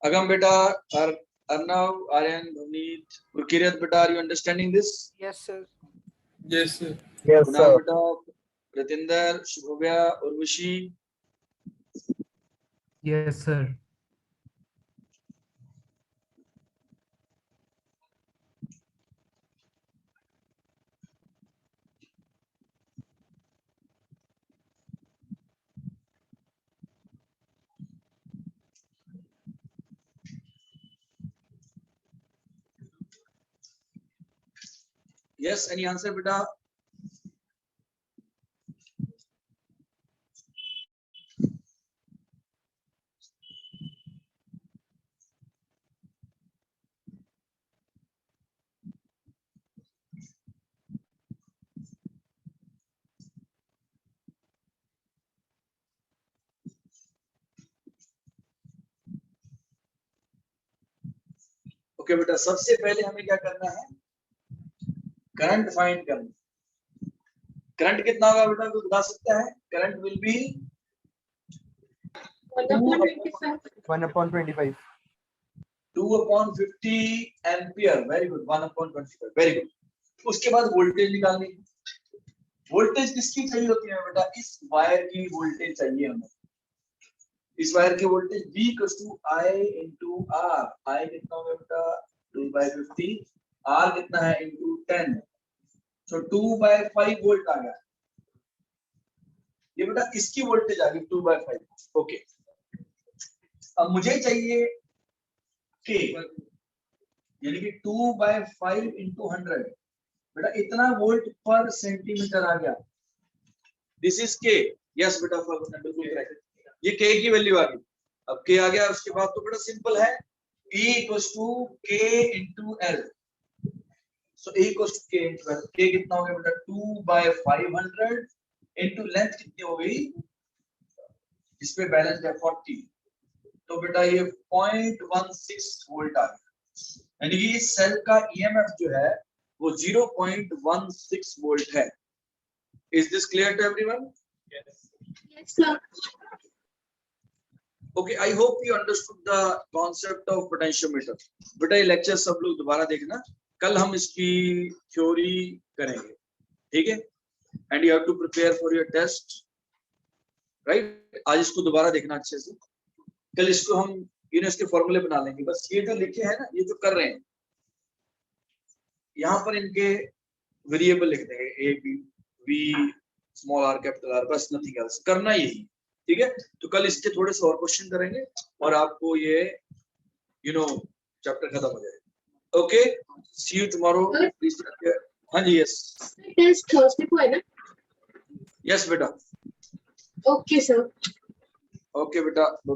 Agam beta, Arnav, Aryan, Bhavneet, Gurkirat beta, are you understanding this? Yes, sir. Yes, sir. Yes, Kunal beta, Pratinder, Shubhavya, Urvashi. Yes, sir. Yes, any answer beta? Okay बेटा, सबसे पहले हमें क्या करना है? Current find करना। Current कितना होगा बेटा, कोई बता सकता है? Current will be 1/25. 2/50 ampere. Very good, 1/25, very good. उसके बाद वोल्टेज निकालनी। वोल्टेज किसकी चाहिए होती है बेटा? इस वायर की वोल्टेज चाहिए हमें। इस वायर की voltage V = I × R। I कितना होगा बेटा? 2/50। R कितना है? × 10। तो 2/5 वोल्ट आ गया। ये बेटा इसकी वोल्टेज आ गई 2/5। ओके, अब मुझे चाहिए K, यानी कि 2/5 × 100। बेटा इतना वोल्ट पर सेंटीमीटर आ गया। This is K। यस बेटा, बिल्कुल करेक्ट। ये K की वैल्यू आ गई। अब K आ गया, उसके बाद तो बड़ा सिंपल है। E = K × L। So E = K × L। K कितना हो गया बेटा? 2/500 इंटू लेंथ कितनी हो गई? इस पे बैलेंस है 40। तो बेटा ये 0.16 वोल्ट आ गया। यानी कि इस सेल का EMF जो है वो 0.16 वोल्ट है। Is this clear to everyone? Yes, sir. Okay, I hope you understood the concept of potentiometer. बेटा ये लेक्चर सब लोग दोबारा देखना, कल हम इसकी थ्योरी करेंगे, ठीक है? And you have to prepare for your test, right? आज इसको दोबारा देखना अच्छे से, कल इसको हम इसके फॉर्मूले बना लेंगे। बस ये जो लिखे हैं ना, ये जो कर रहे हैं, यहाँ पर इनके वेरिएबल लिख देंगे, A, B, V, small r, capital R, बस नथिंग एल्स। करना यही, ठीक है? तो कल इसके थोड़े से और क्वेश्चन करेंगे और आपको ये चैप्टर खत्म हो जाएगा। Okay, see you tomorrow. Please take care. हाँ जी, यस Test Thursday को है ना? यस बेटा। Okay, sir. ओके बेटा, बाय बाय।